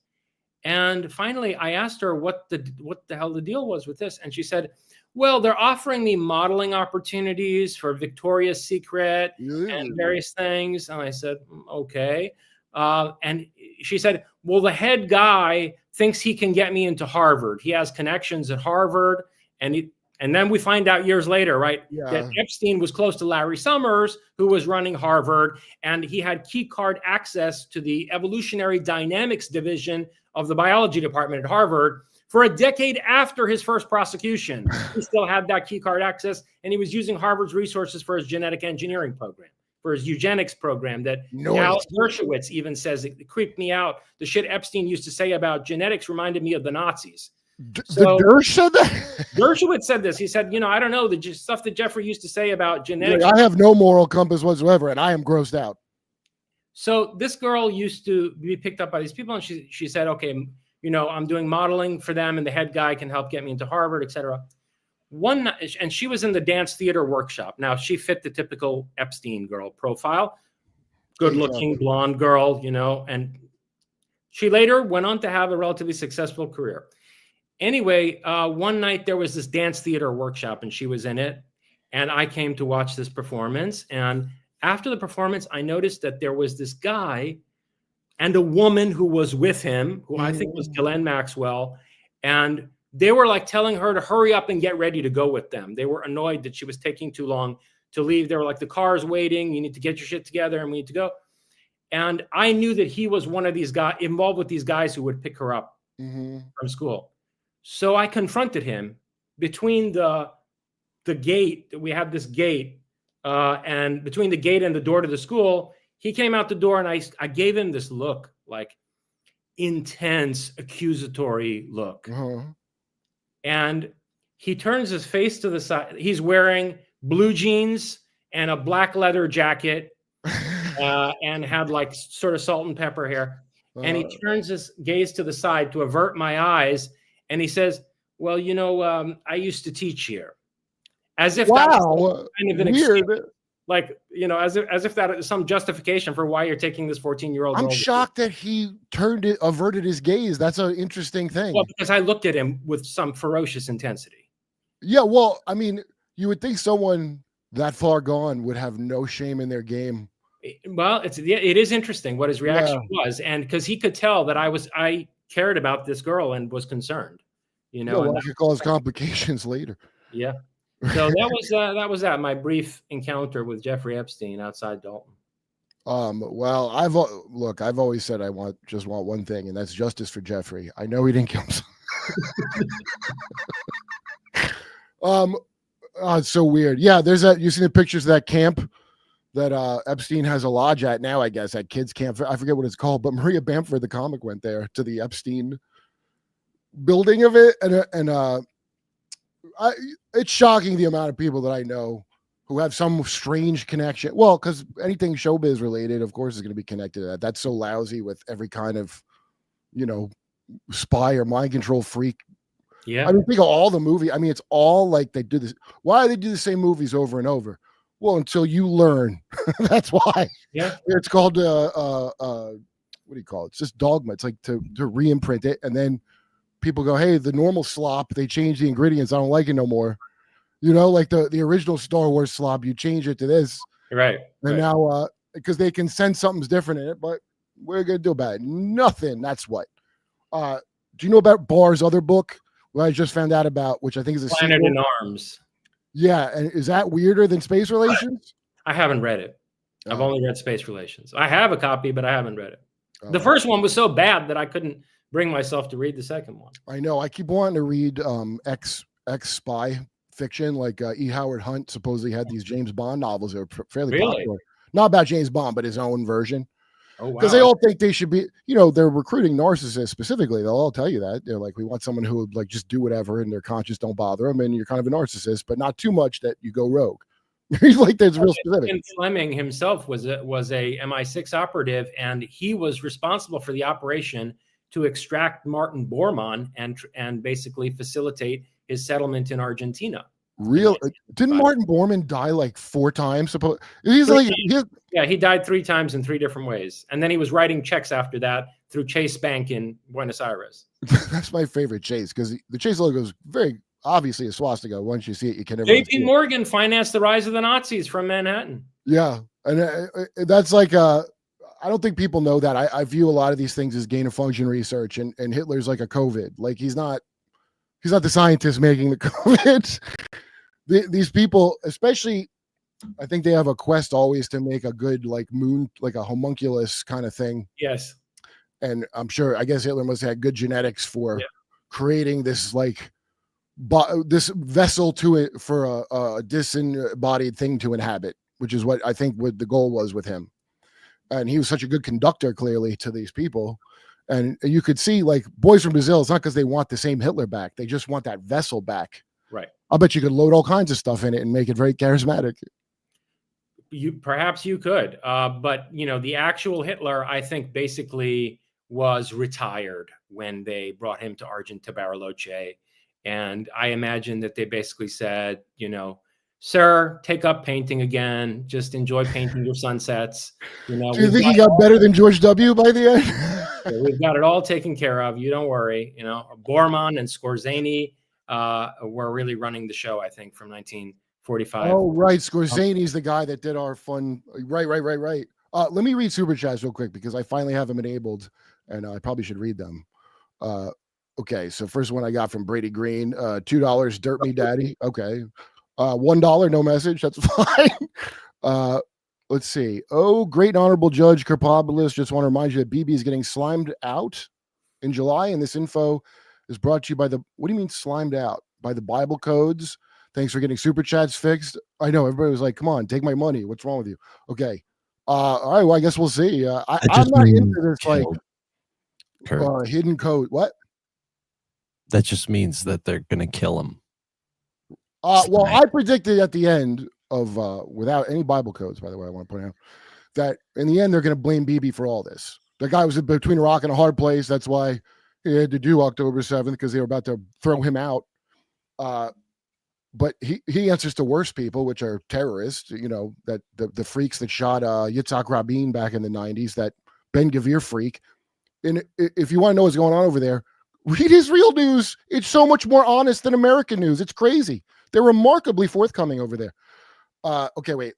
And finally, I asked her what the hell the deal was with this. And she said, well, they're offering me modeling opportunities for Victoria's Secret and various things. And I said, okay. And she said, well, the head guy thinks he can get me into Harvard. He has connections at Harvard. And And then we find out years later, right, Yeah. that Epstein was close to Larry Summers, who was running Harvard, and he had key card access to the evolutionary dynamics division of the biology department at Harvard for a decade after his first prosecution. He still had that key card access, and he was using Harvard's resources for his genetic engineering program, for his eugenics program that Al Dershowitz even says it creeped me out. The shit Epstein used to say about genetics reminded me of the Nazis. So, the Dersh said that? Dershowitz said this. He said, I don't know, the stuff that Jeffrey used to say about genetics. I have no moral compass whatsoever, and I am grossed out. So this girl used to be picked up by these people, and she said, okay, I'm doing modeling for them, and the head guy can help get me into Harvard, etc. One night, and she was in the dance theater workshop. Now, she fit the typical Epstein girl profile, good-looking blonde girl, and she later went on to have a relatively successful career. Anyway, one night there was this dance theater workshop, and she was in it, and I came to watch this performance. And after the performance, I noticed that there was this guy and a woman who was with him, who I think was Ghislaine Maxwell, and they were like telling her to hurry up and get ready to go with them. They were annoyed that she was taking too long to leave. They were like, the car's waiting, you need to get your shit together, and we need to go. And I knew that he was one of these guys involved with these guys who would pick her up from school. So I confronted him between the gate. We have this gate, and between the gate and the door to the school, he came out the door, and I gave him this look, like intense, accusatory look. And he turns his face to the side. He's wearing blue jeans and a black leather jacket, and had like sort of salt and pepper hair. And he turns his gaze to the side to avert my eyes. And he says, well, I used to teach here. As if that was kind of an weird. Excuse, like, as if that is some justification for why you're taking this 14-year-old. I'm shocked that he averted his gaze. That's an interesting thing. Well, because I looked at him with some ferocious intensity. Yeah, well, I mean, you would think someone that far gone would have no shame in their game. Well, it is interesting what his reaction was, and because he could tell that I cared about this girl and was concerned, Well, it could cause complications later. Yeah. So that was my brief encounter with Jeffrey Epstein outside Dalton. Well, I've always said I just want one thing, and that's justice for Jeffrey. I know he didn't kill himself. It's so weird. Yeah, there's you seen the pictures of that camp that Epstein has a lodge at now, I guess, at kids camp. I forget what it's called, but Maria Bamford, the comic, went there to the Epstein building of it. And it's shocking the amount of people that I know who have some strange connection. Well, because anything showbiz related, of course, is going to be connected to that. That's so lousy with every kind of, spy or mind control freak. Yeah. I mean, think of all the movie. I mean, it's all like they do this. Why do they do the same movies over and over? Well, until you learn. That's why. Yeah. It's called what do you call it? It's just dogma. It's like to re-imprint it, and then people go, hey, the normal slop, they change the ingredients. I don't like it no more. Like the original Star Wars slop, you change it to this. Right. And now because they can sense something's different in it, but what are you gonna do about it? Nothing. That's what. Do you know about Barr's other book? What I just found out about, which I think is a Planet sequel? in Arms. Yeah, and is that weirder than Space Relations? I haven't read it. I've only read Space Relations. I have a copy, but I haven't read it. The Oh. first one was so bad that I couldn't bring myself to read the second one. I know. I keep wanting to read ex spy fiction, like E. Howard Hunt supposedly had these James Bond novels that were fairly popular. Not about James Bond, but his own version. Oh, wow. Because they all think they should be, they're recruiting narcissists specifically. They'll all tell you that. They're like, we want someone who would like just do whatever and their conscience don't bother them. And you're kind of a narcissist, but not too much that you go rogue. He's like, that's real specific. And Fleming himself was a MI6 operative, and he was responsible for the operation to extract Martin Bormann and basically facilitate his settlement in Argentina. Real? Didn't Martin Bormann die like 4 times? He's like, he died 3 times in 3 different ways, and then he was writing checks after that through Chase Bank in Buenos Aires. That's my favorite Chase, because the Chase logo is very obviously a swastika. Once you see it, you can never. J.P. Morgan financed the rise of the Nazis from Manhattan. Yeah, and that's like I don't think people know that. I view a lot of these things as gain of function research, and Hitler's like a COVID. Like he's not He's not the scientist making the COVID. These people, especially, I think they have a quest always to make a good like moon, like a homunculus kind of thing. Yes. And I'm sure, I guess Hitler must have had good genetics for Yeah. creating this like this vessel to it for a disembodied thing to inhabit, which is what I think what the goal was with him. And he was such a good conductor, clearly, to these people. And you could see, like, Boys from Brazil, it's not because they want the same Hitler back. They just want that vessel back. Right. I bet you could load all kinds of stuff in it and make it very charismatic. Perhaps you could, but the actual Hitler, I think, basically was retired when they brought him to Argenta Bariloche, and I imagine that they basically said, sir, take up painting again. Just enjoy painting your sunsets. Do you think he got better than George W. by the end? We've got it all taken care of. You don't worry. Bormann and Scorzani were really running the show, I think, from 1945. Oh, right. Scorzani's the guy that did our fun. Right. Let me read super chats real quick because I finally have them enabled and I probably should read them. Okay. So first one I got from Brady Green, $2, Derp me daddy. Okay. $1, no message. That's fine. Let's see. Oh, great and honorable Judge Kurp, just want to remind you that BB is getting slimed out in July. And this info is brought to you by what do you mean slimed out? By the Bible codes. Thanks for getting super chats fixed. I know everybody was like, come on, take my money. What's wrong with you? Okay. All right. Well, I guess we'll see. I'm not into this like hidden code. What? That just means that they're going to kill him. Well, I predicted at the end of, without any Bible codes, by the way, I want to point out, that in the end, they're going to blame BB for all this. The guy was between a rock and a hard place. That's why he had to do October 7th, because they were about to throw him out. But he answers to worse people, which are terrorists, that the freaks that shot Yitzhak Rabin back in the 90s, that Ben Gvir freak. And if you want to know what's going on over there, read Israel news. It's so much more honest than American news. It's crazy. They're remarkably forthcoming over there. Okay, wait.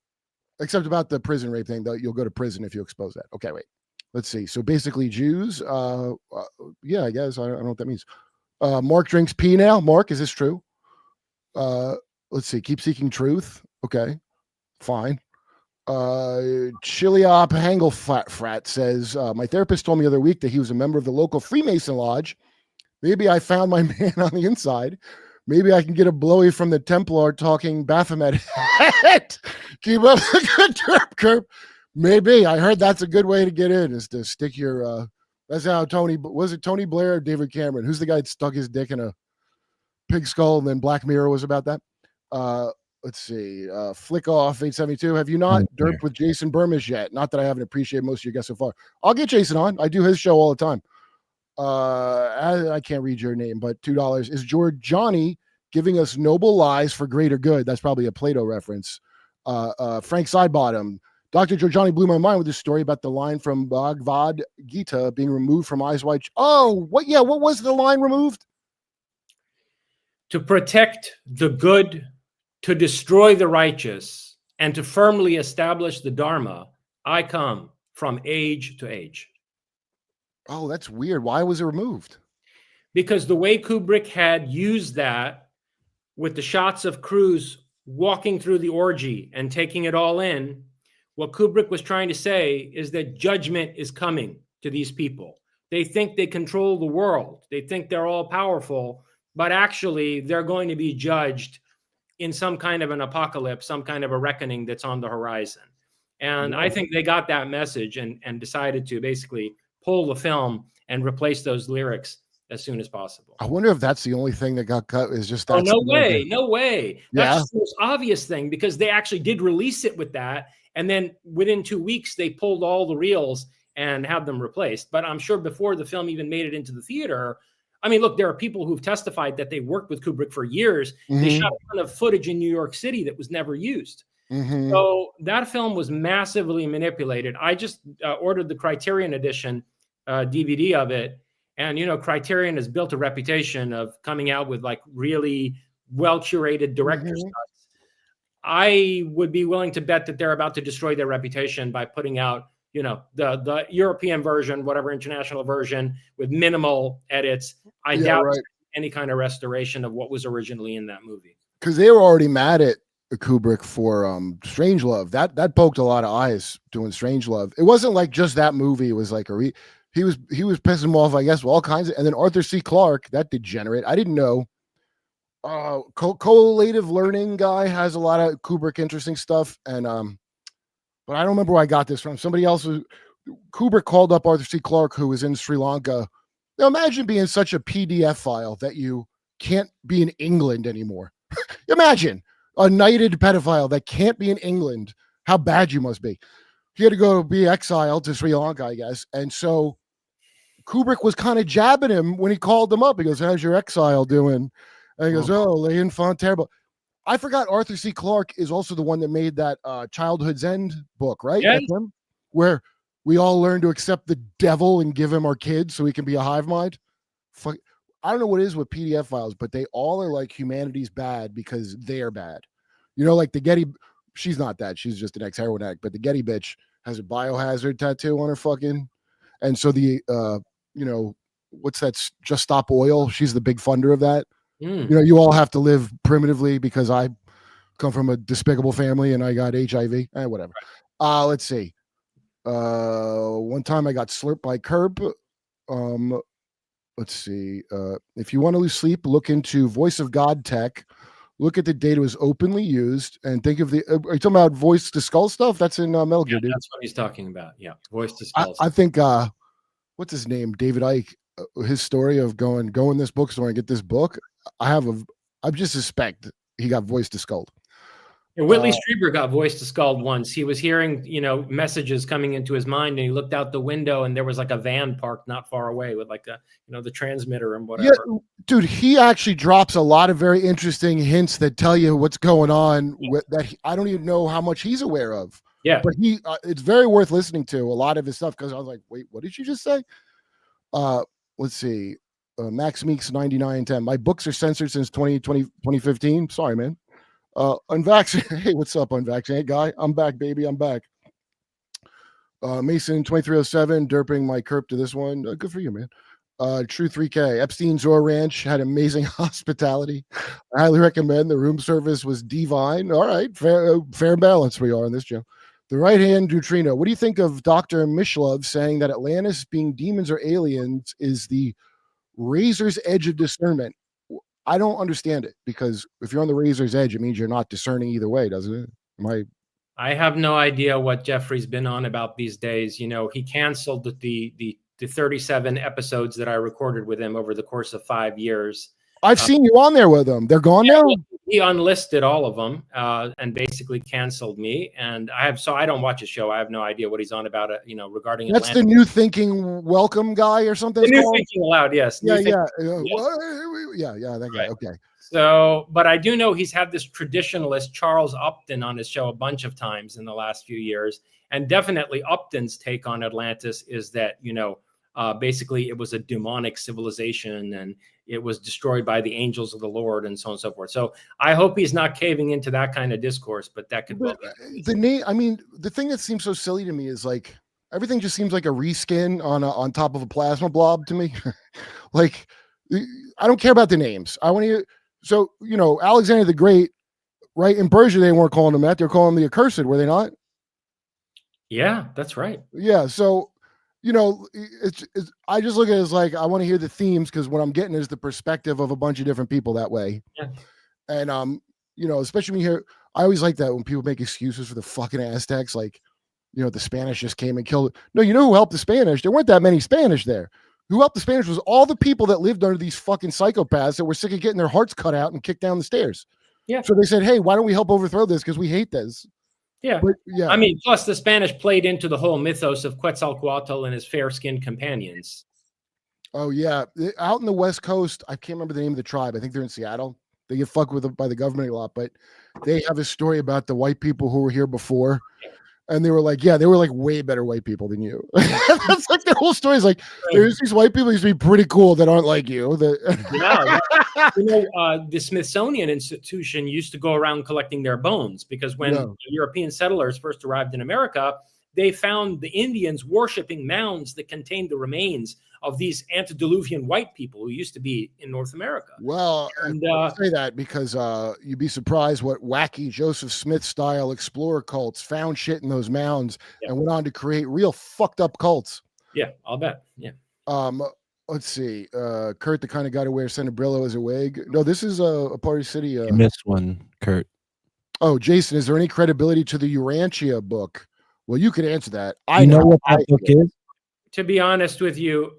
Except about the prison rape thing, though, you'll go to prison if you expose that. Okay, wait. Let's see. So basically, Jews. Yeah, I guess I don't know what that means. Mark drinks pee now. Mark, is this true? Let's see. Keep seeking truth. Okay, fine. Chiliop Hangle Frat says, my therapist told me the other week that he was a member of the local Freemason Lodge. Maybe I found my man on the inside. Maybe I can get a blowy from the Templar talking Baphomet. Keep up the good Derp, Kurp. Maybe. I heard that's a good way to get in, is to stick your that's how was it Tony Blair or David Cameron? Who's the guy that stuck his dick in a pig skull and then Black Mirror was about that? Let's see. Flick off 872. Have you not derped with Jason Burmish yet? Not that I haven't appreciated most of your guests so far. I'll get Jason on. I do his show all the time. I can't read your name, but $2. Is Jorjani giving us noble lies for greater good? That's probably a Plato reference. Frank Sidebottom. Dr. Jorjani blew my mind with this story about the line from Bhagavad Gita being removed from Eyes Wide. Oh, what? Yeah, what was the line removed? To protect the good, to destroy the righteous, and to firmly establish the Dharma, I come from age to age. Oh, that's weird. Why was it removed? Because the way Kubrick had used that with the shots of Cruise walking through the orgy and taking it all in, what Kubrick was trying to say is that judgment is coming to these people. They think they control the world. They think they're all powerful, but actually they're going to be judged in some kind of an apocalypse, some kind of a reckoning that's on the horizon. And I think they got that message and decided to basically pull the film and replace those lyrics as soon as possible. I wonder if that's the only thing that got cut, is just that. Oh, no way. No way. That's Yeah. the most obvious thing, because they actually did release it with that. And then within 2 weeks, they pulled all the reels and had them replaced. But I'm sure before the film even made it into the theater, I mean, look, there are people who've testified that they worked with Kubrick for years. They shot a ton of footage in New York City that was never used. So that film was massively manipulated. I just ordered the Criterion edition DVD of it. And, Criterion has built a reputation of coming out with like really well-curated director's cuts. I would be willing to bet that they're about to destroy their reputation by putting out, the European version, whatever international version, with minimal edits. I doubt any kind of restoration of what was originally in that movie. Because they were already mad at Kubrick for Strangelove. That poked a lot of eyes doing Strangelove. It wasn't like just that movie. It was like he was pissing him off, I guess, with all kinds of. And then Arthur C. Clarke, that degenerate. I didn't know. Collative learning guy has a lot of Kubrick interesting stuff, and but I don't remember where I got this from. Somebody else Kubrick called up Arthur C. Clarke, who was in Sri Lanka. Now imagine being such a PDF file that you can't be in England anymore. Imagine a knighted pedophile that can't be in England. How bad you must be. He had to go be exiled to Sri Lanka, I guess. And so Kubrick was kind of jabbing him when he called him up. He goes, "How's your exile doing?" And he goes, "Oh, l'enfant terrible." I forgot Arthur C. Clarke is also the one that made that Childhood's End book, right? Yes. That's him? Where we all learn to accept the devil and give him our kids so he can be a hive mind. I don't know what it is with PDF files, but they all are like humanity's bad because they're bad. You know, like the Getty, she's not that. She's just an ex-heroin addict, but the Getty bitch has a biohazard tattoo on her fucking. And so the, you know, what's that? Just Stop Oil. She's the big funder of that. You know, you all have to live primitively because I come from a despicable family and I got HIV. Whatever. Let's see. One time I got slurped by Kurp. Let's see. If you want to lose sleep, look into Voice of God tech. Look at the data was openly used and think of the. Are you talking about voice to skull stuff? That's in Metal Gear, dude. That's what he's talking about. Yeah, voice to skull. I think. What's his name? David Icke. His story of go in this bookstore and get this book. I just suspect he got voice to skull. And Whitley Strieber got voice to skull once. He was hearing, you know, messages coming into his mind, and he looked out the window, and there was like a van parked not far away with like a, you know, the transmitter and whatever. Yeah, dude, he actually drops a lot of very interesting hints that tell you what's going on that I don't even know how much he's aware of. Yeah, but it's very worth listening to a lot of his stuff because I was like, wait, what did you just say? Let's see. Max Meeks 9910. My books are censored since 2015. Sorry, man. Unvaccinated. Hey, what's up, unvaccinated guy? I'm back, baby. I'm back. Mason 2307, derping my Kurp to this one. Good for you, man. True 3K. Epstein's Zora Ranch had amazing hospitality. I highly recommend. The room service was divine. All right, fair balance we are on this, Joe. The right hand neutrino. What do you think of Dr. Mishlove saying that Atlantis, being demons or aliens, is the razor's edge of discernment? I don't understand it, because if you're on the razor's edge, it means you're not discerning either way, doesn't it? I have no idea what Jeffrey's been on about these days. You know, he canceled the 37 episodes that I recorded with him over the course of 5 years. I've seen you on there with them. They're gone now. He unlisted all of them and basically canceled me. And I don't watch his show. I have no idea what he's on about. You know, regarding that's Atlantis. The New Thinking Welcome guy or something. The New Thinking Aloud, yes. Yeah. That guy. right. Okay. So, but I do know he's had this traditionalist Charles Upton on his show a bunch of times in the last few years, and definitely Upton's take on Atlantis is that, you know, basically it was a demonic civilization and it was destroyed by the angels of the Lord and so on and so forth. So I hope he's not caving into that kind of discourse, but that could well be. The name, I mean, the thing that seems so silly to me is like everything just seems like a reskin on top of a plasma blob to me. Like, I don't care about the names. I want to. So, you know, Alexander the Great, right? In Persia, they weren't calling him that. They're calling him the Accursed, were they not? Yeah, that's right. Yeah. So, you know, I just look at it as like, I want to hear the themes, because what I'm getting is the perspective of a bunch of different people that way. Yeah. And, you know, especially when you hear, I always like that when people make excuses for the fucking Aztecs, like, you know, the Spanish just came and killed it. No, you know who helped the Spanish? There weren't that many Spanish there. Who helped the Spanish was all the people that lived under these fucking psychopaths that were sick of getting their hearts cut out and kicked down the stairs. Yeah. So they said, hey, why don't we help overthrow this? Because we hate this. Yeah. But, yeah. I mean, plus the Spanish played into the whole mythos of Quetzalcoatl and his fair-skinned companions. Oh, yeah. Out in the West Coast, I can't remember the name of the tribe. I think they're in Seattle. They get fucked with by the government a lot, but they have a story about the white people who were here before. And they were like, yeah, they were like way better white people than you. That's like their whole story is like, there's these white people who used to be pretty cool that aren't like you. Yeah. You know, the Smithsonian Institution used to go around collecting their bones, because when European settlers first arrived in America, they found the Indians worshiping mounds that contained the remains of these antediluvian white people who used to be in North America. Well, And I say that because you'd be surprised what wacky Joseph Smith style explorer cults found shit in those mounds and went on to create real fucked up cults. yeah, I'll bet. Yeah. Let's see. Kurt, the kind of guy to wear Brillo as a wig. No, this is a Party City. You missed one, Kurt. Oh, Jason, is there any credibility to the Urantia book? Well, you could answer that. I know what that book is. To be honest with you,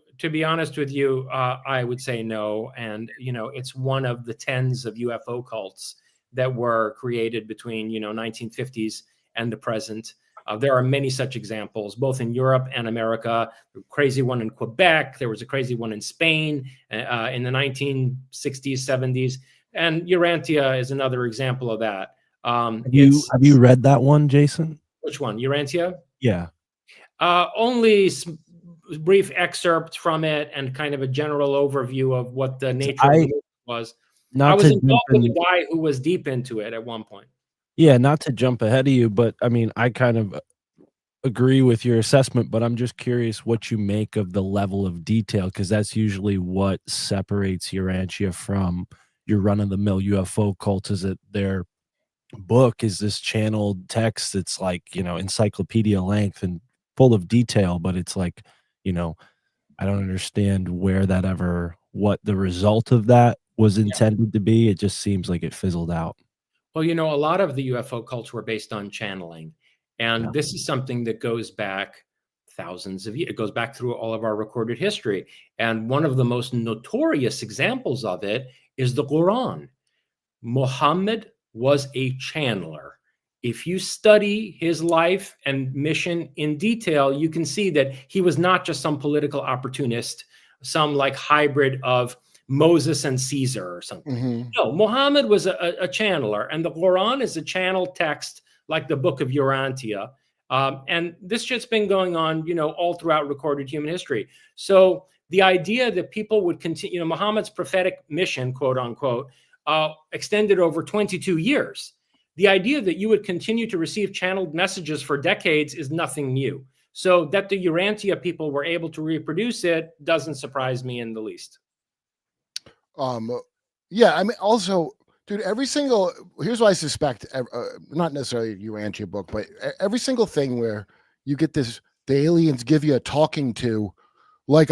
I would say no. And, it's one of the tens of UFO cults that were created between, 1950s and the present. There are many such examples, both in Europe and America. A crazy one in Quebec. There was a crazy one in Spain in the 1960s, 70s. And Urantia is another example of that. Have you read that one, Jason? Which one? Urantia? Yeah. Only brief excerpts from it and kind of a general overview of what the nature of it was. I was involved with a guy who was deep into it at one point. Yeah, not to jump ahead of you, but I mean, I kind of agree with your assessment, but I'm just curious what you make of the level of detail, because that's usually what separates Urantia from your run-of-the-mill UFO cult, is that their book is this channeled text that's like, encyclopedia length and full of detail, but it's like, I don't understand what the result of that was intended to be. It just seems like it fizzled out. Well, a lot of the UFO cults were based on channeling. And this is something that goes back thousands of years. It goes back through all of our recorded history. And one of the most notorious examples of it is the Quran. Muhammad was a channeler. If you study his life and mission in detail, you can see that he was not just some political opportunist, some like hybrid of Moses and Caesar or something. Mm-hmm. No, Muhammad was a channeler, and the Quran is a channeled text like the Book of Urantia. And this shit's been going on, all throughout recorded human history. So the idea that people would continue, Muhammad's prophetic mission, quote unquote, extended over 22 years. The idea that you would continue to receive channeled messages for decades is nothing new. So that the Urantia people were able to reproduce it doesn't surprise me in the least. Yeah, I mean, also, dude, here's what I suspect, not necessarily a Urantia book, but every single thing where you get the aliens give you a talking to, like,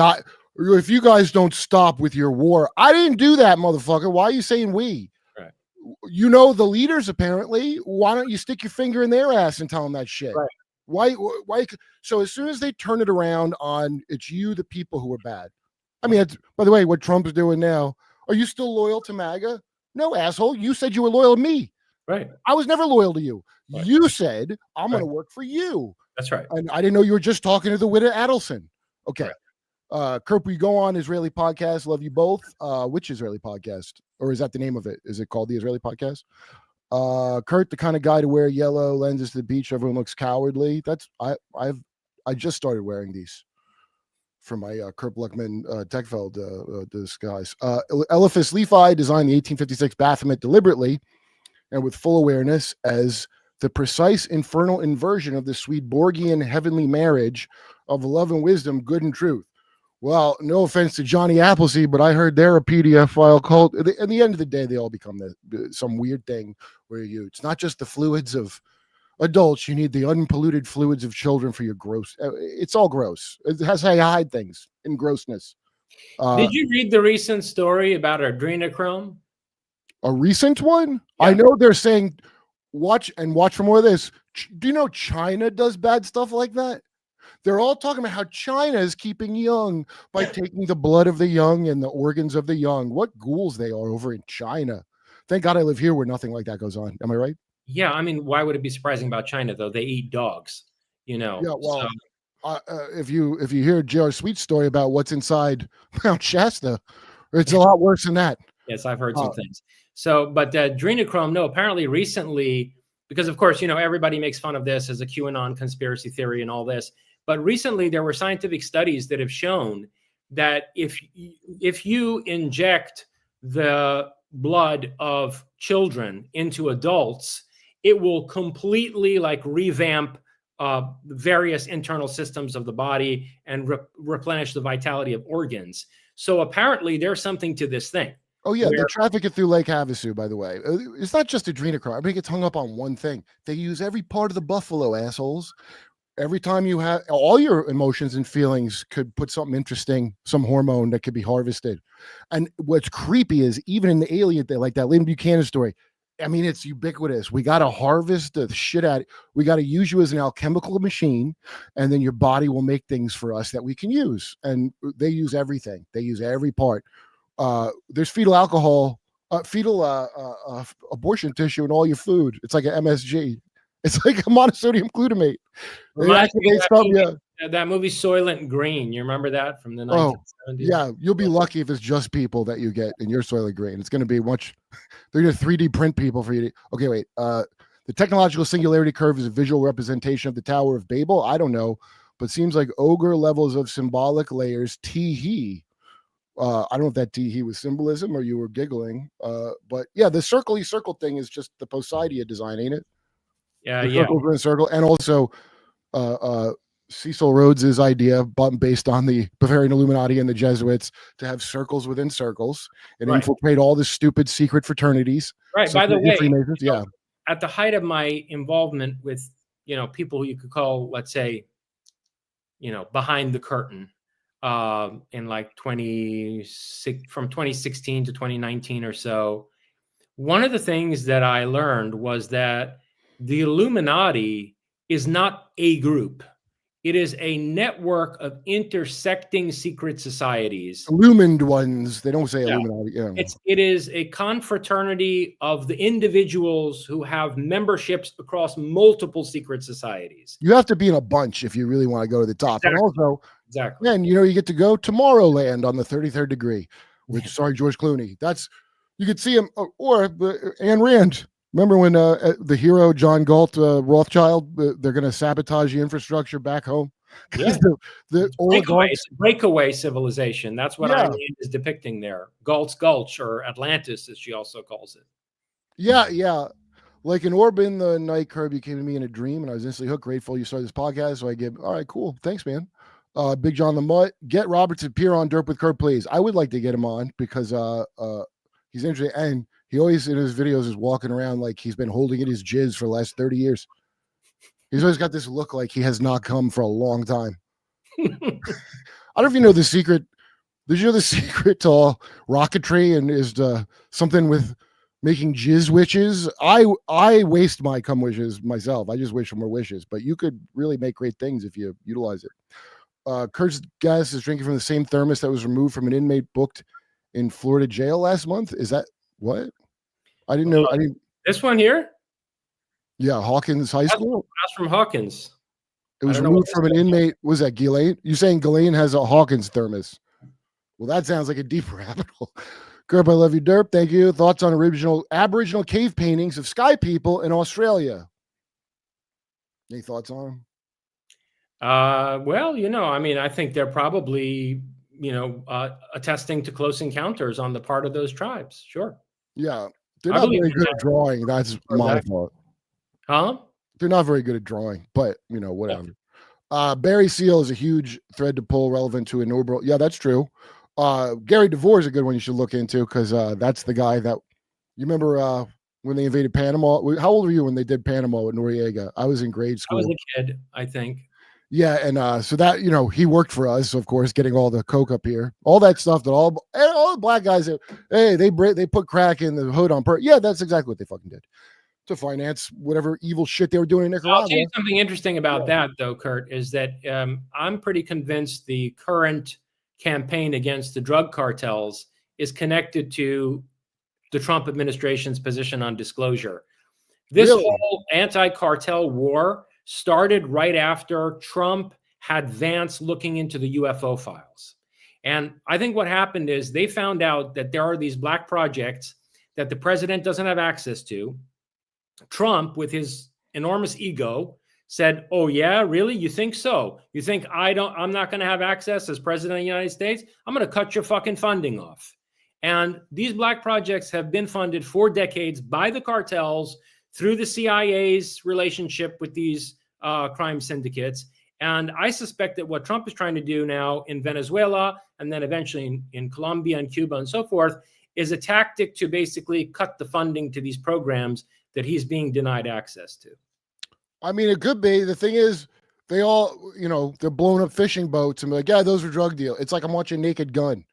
if you guys don't stop with your war, I didn't do that, motherfucker. Why are you saying we? Right. The leaders, apparently. Why don't you stick your finger in their ass and tell them that shit? Right. Why? So as soon as they turn it around on it's you, the people who are bad. I mean, by the way, what Trump's doing now, are you still loyal to MAGA? No, asshole. You said you were loyal to me. Right. I was never loyal to you. Right. You said, I'm going to work for you. That's right. And I didn't know you were just talking to the widow Adelson. Okay. Right. Kurp, we go on Israeli podcast. Love you both. Which Israeli podcast? Or is that the name of it? Is it called the Israeli podcast? Kurt, the kind of guy to wear yellow lenses to the beach. Everyone looks cowardly. I just started wearing these for my Kurp Luckman Techfeld disguise. Eliphas Levi designed the 1856 Baphomet deliberately and with full awareness as the precise infernal inversion of the Swedenborgian heavenly marriage of love and wisdom, good and truth. Well, no offense to Johnny Appleseed, but I heard they're a PDF file cult. At the end of the day, they all become some weird thing where it's not just the fluids of adults, you need the unpolluted fluids of children for your gross. It's all gross. It has to hide things in grossness. Did you read the recent story about adrenochrome? A recent one? Yeah. I know they're saying watch for more of this. Do you know China does bad stuff like that? They're all talking about how China is keeping young by taking the blood of the young and the organs of the young. What ghouls they are over in China. Thank God I live here where nothing like that goes on. Am I right? Yeah, I mean, why would it be surprising about China though? They eat dogs, Yeah, well, if you hear J.R. Sweet's story about what's inside Mount Shasta, it's a lot worse than that. Yes, I've heard some things. So, but adrenochrome, no, apparently recently, because of course, everybody makes fun of this as a QAnon conspiracy theory and all this. But recently, there were scientific studies that have shown that if you inject the blood of children into adults, it will completely revamp various internal systems of the body and replenish the vitality of organs. So apparently there's something to this thing. Oh yeah, they where- traffic it through Lake Havasu, by the way. It's not just adrenochrome. Everybody gets hung up on one thing. They use every part of the buffalo, assholes. Every time you have all your emotions and feelings could put something interesting, some hormone that could be harvested. And what's creepy is even in the alien thing, like that Lynn Buchanan story, I mean, it's ubiquitous. We got to harvest the shit out. We got to use you as an alchemical machine, and then your body will make things for us that we can use. And they use everything. They use every part. There's fetal alcohol, fetal abortion tissue in all your food. It's like an MSG. It's like a monosodium glutamate. Reminds me of Stuff, that movie Soylent Green. You remember that from the 1970s? Yeah, you'll be lucky if it's just people that you get in your Soylent Green. It's going to be much. They're going to 3D print people for you. Okay, wait. The technological singularity curve is a visual representation of the Tower of Babel. I don't know, but seems like ogre levels of symbolic layers. Tee-hee. I don't know if that tee-hee was symbolism or you were giggling. But yeah, the circle-y circle thing is just the Poseidia design, ain't it? Yeah, the circles are in a circle, and also Cecil Rhodes's idea, based on the Bavarian Illuminati and the Jesuits, to have circles within circles and infiltrate all the stupid secret fraternities. Right. By the way, Freemasons, yeah. At the height of my involvement with, people who you could call, let's say, behind the curtain, in like from 2016 to 2019 or so, one of the things that I learned was that the Illuminati is not a group. It is a network of intersecting secret societies. Illumined ones. They don't say Illuminati. Yeah. It is a confraternity of the individuals who have memberships across multiple secret societies. You have to be in a bunch if you really want to go to the top. Exactly. And also, then you get to go Tomorrowland on the 33rd degree with George Clooney. You could see him, or Ayn Rand. Remember when the hero John Galt Rothschild, they're going to sabotage the infrastructure back home? Yeah. the breakaway civilization. That's what Ayn Rand is depicting there. Galt's Gulch, or Atlantis, as she also calls it. Yeah. Like in Orban the night, Kurp, you came to me in a dream, and I was instantly hooked. Grateful you started this podcast, so I give. All right, cool. Thanks, man. Big John the Mutt, get Robert to appear on Derp with Kurp, please. I would like to get him on because he's interesting, and he always in his videos is walking around like he's been holding in his jizz for the last 30 years. He's always got this look like he has not come for a long time. I don't know if you know the secret. Did you know the secret to all rocketry and is something with making jizz wishes? I waste my cum wishes myself. I just wish for more wishes, but you could really make great things if you utilize it. Kurt's guest is drinking from the same thermos that was removed from an inmate booked in Florida jail last month. Is that what? I didn't know. This one here? Yeah, Hawkins High School. That's from Hawkins. It was removed from an inmate. Was that Ghislaine? You're saying Ghislaine has a Hawkins thermos? Well, that sounds like a deep rabbit hole. Kurp, I love you, Derp. Thank you. Thoughts on Aboriginal cave paintings of sky people in Australia? Any thoughts on them? Well, I think they're probably, attesting to close encounters on the part of those tribes. Sure. Yeah. They're not very good at drawing. That's my fault. Huh? They're not very good at drawing, but, whatever. Barry Seal is a huge thread to pull relevant to inaugural. Yeah, that's true. Gary DeVore is a good one you should look into because that's the guy that you remember when they invaded Panama. How old were you when they did Panama with Noriega? I was in grade school. I was a kid, I think. Yeah, and so that he worked for us, of course, getting all the coke up here, all that stuff that all the black guys. They put crack in the hood on purpose. Yeah, that's exactly what they fucking did to finance whatever evil shit they were doing in Nicaragua. I'll tell you something interesting about that, though, Kurt, is that I'm pretty convinced the current campaign against the drug cartels is connected to the Trump administration's position on disclosure. This whole anti-cartel war started right after Trump had Vance looking into the UFO files. And I think what happened is they found out that there are these black projects that the president doesn't have access to. Trump, with his enormous ego, said, "Oh yeah, really? You think so? You think I'm not going to have access as president of the United States? I'm going to cut your fucking funding off." And these black projects have been funded for decades by the cartels through the CIA's relationship with these crime syndicates. And I suspect that what Trump is trying to do now in Venezuela and then eventually in Colombia and Cuba and so forth is a tactic to basically cut the funding to these programs that he's being denied access to. I mean, it could be. The thing is, they all, they're blowing up fishing boats and be like, yeah, those were drug deals. It's like I'm watching Naked Gun.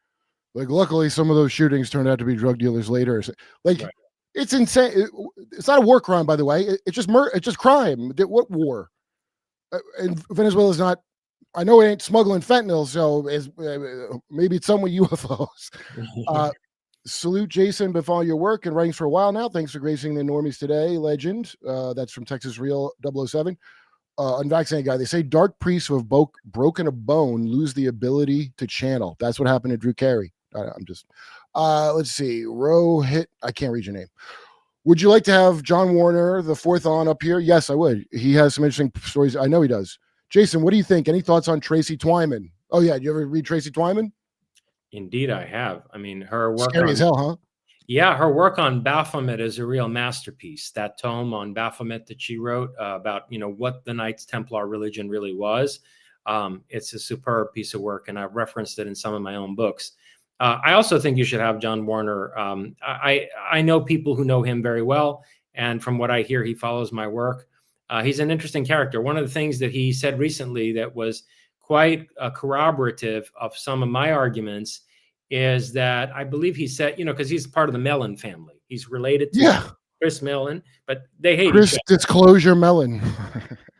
Like, luckily, some of those shootings turned out to be drug dealers later. Like, right. It's insane. It's not a war crime, by the way. It's just it's just crime. What war? And Venezuela is not. I know it ain't smuggling fentanyl, so maybe it's some with UFOs. Salute Jason with all your work and writings for a while now. Thanks for gracing the Normies today, legend. That's from Texas Real 007. Unvaccinated guy. They say dark priests who have broken a bone lose the ability to channel. That's what happened to Drew Carey. I'm just. Let's see. Rohit. I can't read your name. Would you like to have John Warner, the fourth on up here? Yes, I would. He has some interesting stories. I know he does. Jason, what do you think? Any thoughts on Tracy Twyman? Oh, yeah. You ever read Tracy Twyman? Indeed, I have. I mean, her work. Scary as hell, huh? Yeah, her work on Baphomet is a real masterpiece. That tome on Baphomet that she wrote about, what the Knights Templar religion really was. It's a superb piece of work, and I've referenced it in some of my own books. I also think you should have John Warner. I know people who know him very well, and from what I hear, he follows my work. He's an interesting character. One of the things that he said recently that was quite corroborative of some of my arguments is that I believe he said, because he's part of the Mellon family. He's related to Chris Mellon, but they hate Chris each other. Disclosure Mellon.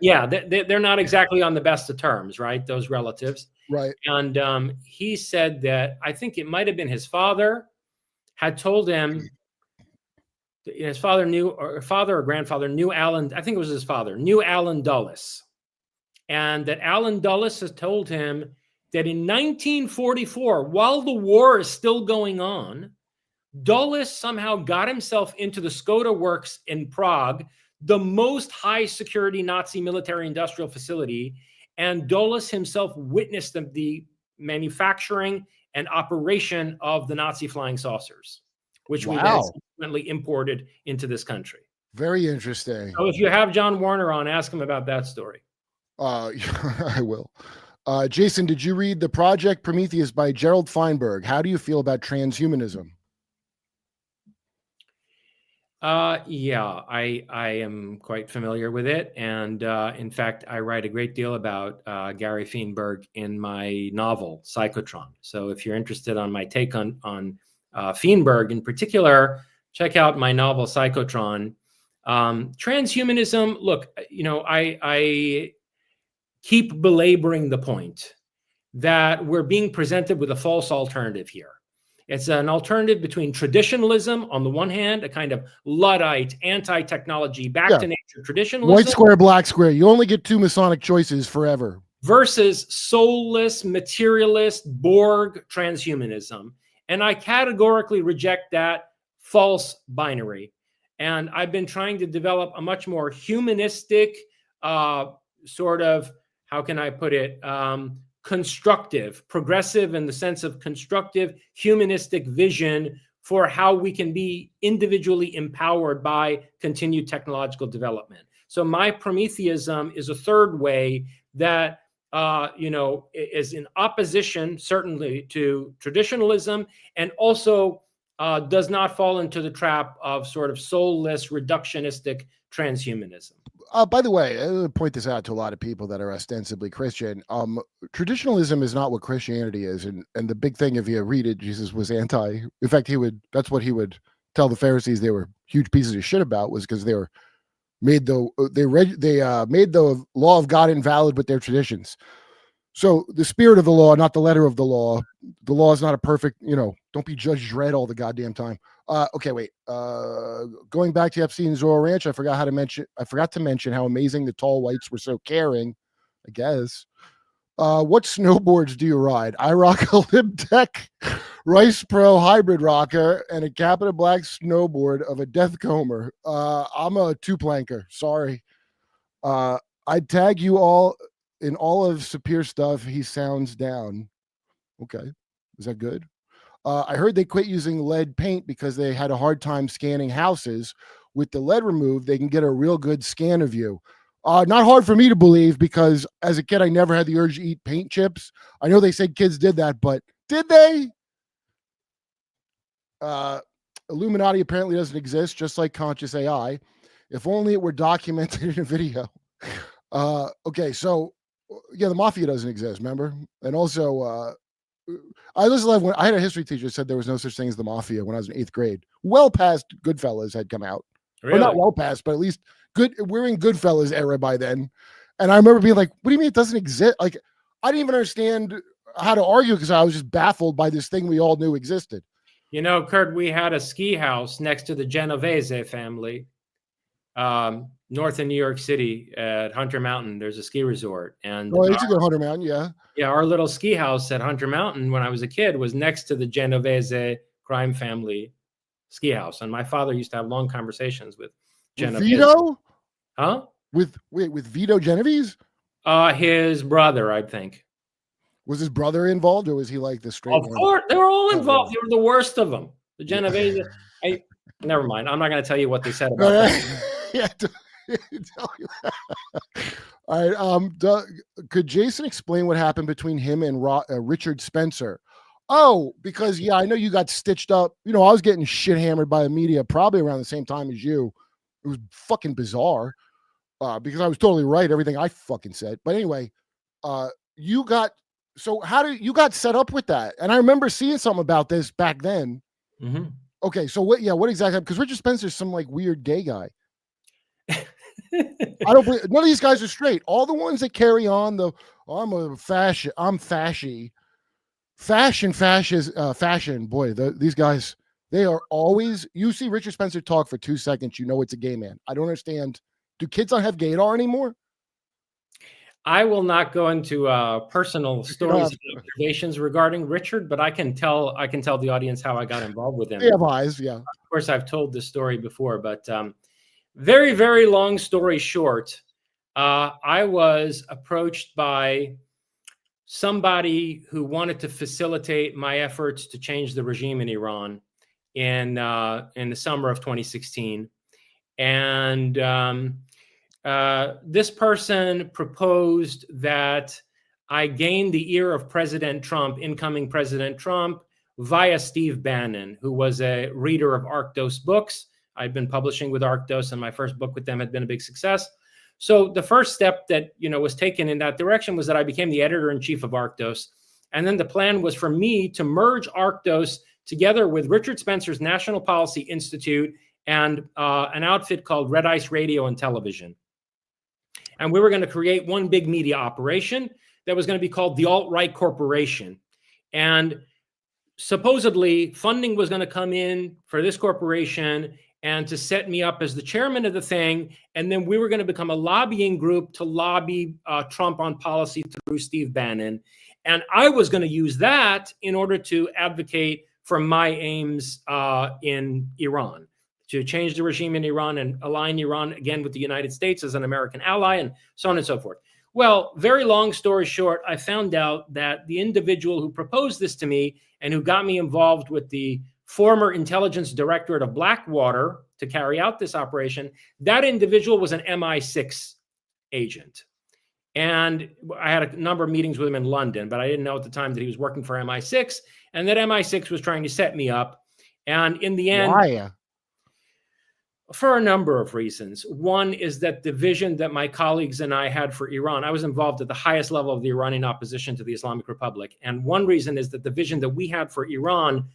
Yeah, they're not exactly on the best of terms, right? Those relatives. Right. And he said that I think it might have been his father had told him, his father knew, or father or grandfather knew Alan, I think it was his father, knew Alan Dulles. And that Alan Dulles has told him that in 1944, while the war is still going on, Dulles somehow got himself into the Skoda works in Prague, the most high security Nazi military industrial facility. And Dulles himself witnessed the manufacturing and operation of the Nazi flying saucers, which we then subsequently imported into this country. Very interesting. So if you have John Warner on, ask him about that story. I will. Jason, did you read The Project Prometheus by Gerald Feinberg? How do you feel about transhumanism? Yeah, I am quite familiar with it. And in fact, I write a great deal about Gary Feinberg in my novel, Psychotron. So if you're interested on my take on Feinberg in particular, check out my novel, Psychotron. Transhumanism, look, I keep belaboring the point that we're being presented with a false alternative here. It's an alternative between traditionalism on the one hand, a kind of Luddite, anti-technology, back to nature traditionalism. White square, black square. You only get two Masonic choices forever. Versus soulless, materialist, Borg transhumanism. And I categorically reject that false binary. And I've been trying to develop a much more humanistic sort of, how can I put it, constructive, progressive in the sense of constructive, humanistic vision for how we can be individually empowered by continued technological development. So my Prometheism is a third way that, is in opposition, certainly, to traditionalism, and also does not fall into the trap of sort of soulless, reductionistic transhumanism. By the way, I point this out to a lot of people that are ostensibly Christian. Traditionalism is not what Christianity is. And the big thing, if you read it, Jesus was anti. In fact, that's what he would tell the Pharisees they were huge pieces of shit about, was because they made the law of God invalid with their traditions. So the spirit of the law, not the letter of the law. The law is not a perfect, don't be Judge Dredd all the goddamn time. Okay, wait. Going back to Epstein's Royal Ranch, I forgot to mention how amazing the tall whites were, so caring, I guess. What snowboards do you ride? I rock a Libtech Rice Pro hybrid rocker and a Capita Black snowboard of a Death Comer. I'm a two-planker. Sorry. I'd tag you all in all of Sapir stuff. He sounds down. Okay. Is that good? I heard they quit using lead paint because they had a hard time scanning houses. With the lead removed, they can get a real good scan of you. Not hard for me to believe because as a kid, I never had the urge to eat paint chips. I know they said kids did that, but did they? Illuminati apparently doesn't exist, just like conscious AI. If only it were documented in a video. Okay, so yeah, the mafia doesn't exist, remember? And also, I just love when I had a history teacher said there was no such thing as the mafia when I was in 8th grade. Well past Goodfellas had come out. Really? Or not well past, but at least we're in Goodfellas era by then. And I remember being like, what do you mean it doesn't exist? Like, I didn't even understand how to argue because I was just baffled by this thing we all knew existed. You know, Kurt, we had a ski house next to the Genovese family, north of New York City at Hunter Mountain. There's a ski resort. And Oh, it's a good Hunter Mountain, yeah. Yeah, our little ski house at Hunter Mountain when I was a kid was next to the Genovese crime family ski house. And my father used to have long conversations with Genovese. Vito? Huh? With Vito Genovese? His brother, I think. Was his brother involved, or was he like the straight? Of course, they were all involved. They were the worst of them. The Genovese. Never mind. I'm not going to tell you what they said about that. Yeah. Tell you that. All right. Could Jason explain what happened between him and Richard Spencer? Oh, because yeah, I know you got stitched up. You know, I was getting shit hammered by the media probably around the same time as you. It was fucking bizarre because I was totally right everything I fucking said. But anyway, you got. So you got set up with that? And I remember seeing something about this back then. Mm-hmm. Okay, so what exactly? Because Richard Spencer's some like weird gay guy. I don't believe none of these guys are straight. All the ones that carry on I'm fashion. Boy, these guys, they are always, you see Richard Spencer talk for 2 seconds, you know it's a gay man. I don't understand. Do kids not have gaydar anymore? I will not go into personal stories and observations regarding Richard, but I can tell the audience how I got involved with him. They have eyes, yeah. Of course, I've told this story before, but very, very long story short, I was approached by somebody who wanted to facilitate my efforts to change the regime in Iran in the summer of 2016, and this person proposed that I gain the ear of incoming President Trump, via Steve Bannon, who was a reader of Arctos books. I'd been publishing with Arctos, and my first book with them had been a big success. So the first step that was taken in that direction was that I became the editor-in-chief of Arctos. And then the plan was for me to merge Arctos together with Richard Spencer's National Policy Institute and an outfit called Red Ice Radio and Television. And we were going to create one big media operation that was going to be called the Alt-Right Corporation. And supposedly funding was going to come in for this corporation and to set me up as the chairman of the thing. And then we were going to become a lobbying group to lobby Trump on policy through Steve Bannon. And I was going to use that in order to advocate for my aims in Iran, to change the regime in Iran and align Iran again with the United States as an American ally, and so on and so forth. Well, very long story short, I found out that the individual who proposed this to me and who got me involved with the former intelligence directorate of Blackwater to carry out this operation, that individual was an MI6 agent. And I had a number of meetings with him in London, but I didn't know at the time that he was working for MI6 and that MI6 was trying to set me up. And in the end, why? For a number of reasons. One is that the vision that my colleagues and I had for Iran, I was involved at the highest level of the Iranian opposition to the Islamic Republic. And one reason is that the vision that we had for Iran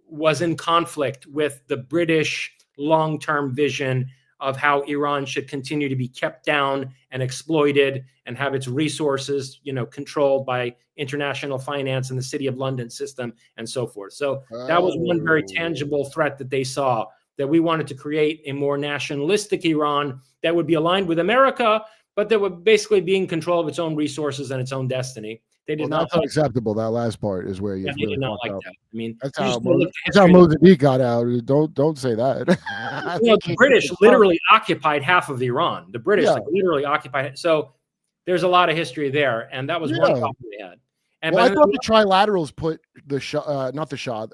was in conflict with the British long-term vision of how Iran should continue to be kept down and exploited and have its resources, controlled by international finance and the City of London system and so forth. So that was one very tangible threat that they saw, that we wanted to create a more nationalistic Iran that would be aligned with America, but that would basically be in control of its own resources and its own destiny. They did not. That's unacceptable. That last part is where you really did not like that. I mean, that's how Mossadegh got out. Don't say that. The British literally occupied half of Iran. The British literally occupied it. So there's a lot of history there, and that was one problem they had. And Well, I but thought the trilaterals put the Shah, not the Shah.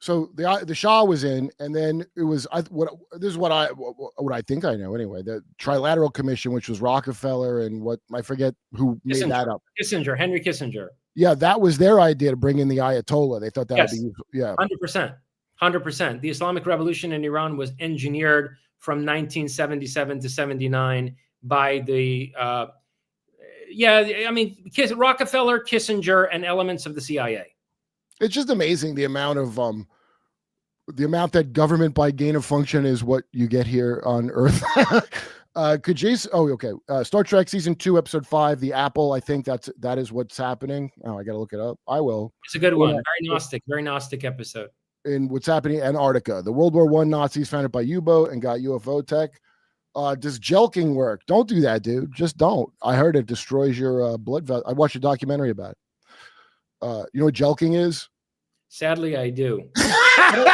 So the Shah was in, and then it was this is what I think I know anyway. The Trilateral Commission, which was Rockefeller and what I forget who made that up. Henry Kissinger. Yeah, that was their idea to bring in the Ayatollah. They thought that would be useful. Yeah, 100%. The Islamic Revolution in Iran was engineered from 1977 to 79 by the Rockefeller, Kissinger, and elements of the CIA. It's just amazing the amount that government by gain of function is what you get here on Earth. Could Jason? Oh, okay. Star Trek season 2, episode 5, the Apple. I think that is what's happening. Oh, I got to look it up. I will. It's a good one. Very Gnostic episode. In what's happening in Antarctica, the World War I Nazis found it by U-boat and got UFO tech. Does jelking work? Don't do that, dude. Just don't. I heard it destroys your blood vessel. I watched a documentary about it. You know what jelking is? Sadly, I do. I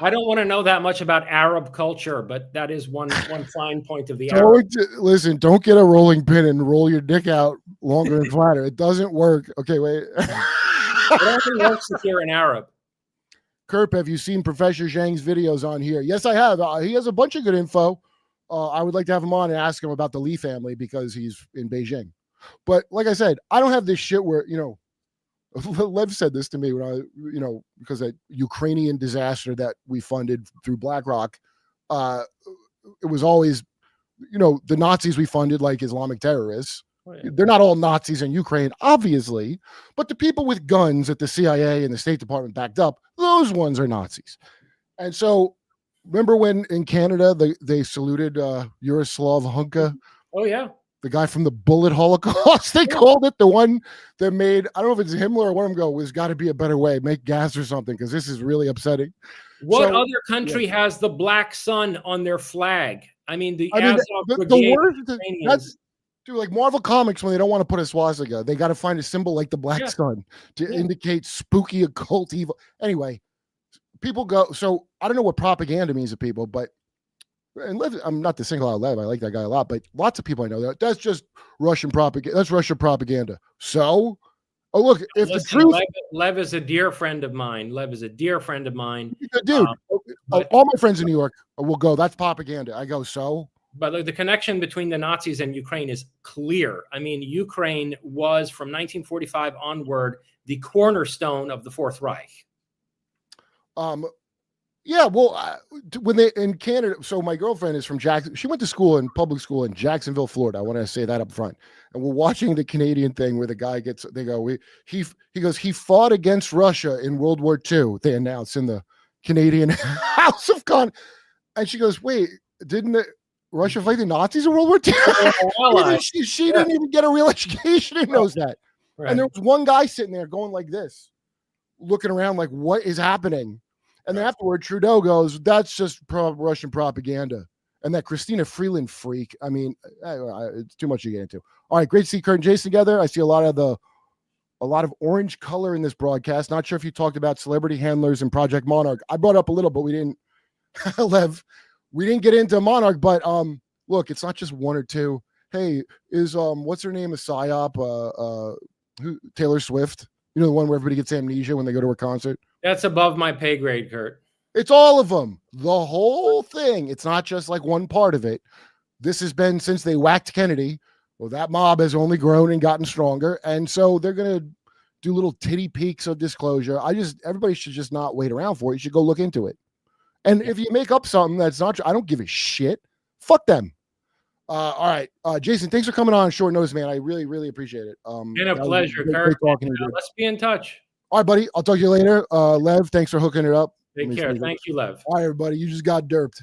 don't want to know that much about Arab culture, but that is one fine point of the Arab. Listen, don't get a rolling pin and roll your dick out longer and flatter. It doesn't work. Okay, wait. It only works if you're an Arab. Kurp, have you seen Professor Zhang's videos on here? Yes, I have. He has a bunch of good info. I would like to have him on and ask him about the Li family because he's in Beijing. But like I said, I don't have this shit where, Lev said this to me when because a Ukrainian disaster that we funded through BlackRock, it was always, the Nazis we funded like Islamic terrorists. Oh, yeah. They're not all Nazis in Ukraine, obviously, but the people with guns that the CIA and the State Department backed up, those ones are Nazis. And so remember when in Canada, they saluted Yaroslav Hunka? Oh, yeah. The guy from the Bullet Holocaust. They called it the one that made, I don't know if it's Himmler or one of them go, there's got to be a better way, make gas or something, because this is really upsetting. What other country has the black sun on their flag? I mean, the worst, dude, like Marvel Comics, when they don't want to put a swastika, they got to find a symbol like the black sun to indicate spooky occult evil. Anyway, people go, so I don't know what propaganda means to people, but and Lev, I'm not to single out Lev, I like that guy a lot, but lots of people I know that's just Russian propaganda. That's Russian propaganda. So, look, if the truth, Lev is a dear friend of mine. Dude, all my friends in New York will go, that's propaganda. I go, so. But the connection between the Nazis and Ukraine is clear. I mean, Ukraine was from 1945 onward the cornerstone of the Fourth Reich. Yeah, well, when they in Canada, so my girlfriend is from Jackson. She went to school in public school in Jacksonville, Florida. I want to say that up front. And we're watching the Canadian thing where the guy gets. They go, he goes, he fought against Russia in World War II. They announced in the Canadian House of Con, and she goes, wait, didn't Russia fight the Nazis in World War II? She didn't even get a real education and knows that. Right. And there was one guy sitting there going like this, looking around like, what is happening? And then afterward, Trudeau goes, that's just Russian propaganda. And that Christina Freeland freak, I mean, it's too much to get into. All right, great to see Kurt and Jason together. I see a lot of orange color in this broadcast. Not sure if you talked about celebrity handlers and Project Monarch. I brought up a little, but we didn't, Lev, we didn't get into Monarch. But look, it's not just one or two. Hey, is what's her name? A psyop? Taylor Swift? You know, the one where everybody gets amnesia when they go to her concert? That's above my pay grade, Kurt. It's all of them. The whole thing. It's not just like one part of it. This has been since they whacked Kennedy. Well, that mob has only grown and gotten stronger. And so they're going to do little titty peaks of disclosure. Everybody should just not wait around for it. You should go look into it. And if you make up something that's not true, I don't give a shit. Fuck them. All right. Jason, thanks for coming on short notice, man. I really, really appreciate it. Been a pleasure, Kurt. Let's be in touch. All right, buddy. I'll talk to you later. Lev, thanks for hooking it up. Take care. Thank you, Lev. All right, everybody. You just got derped.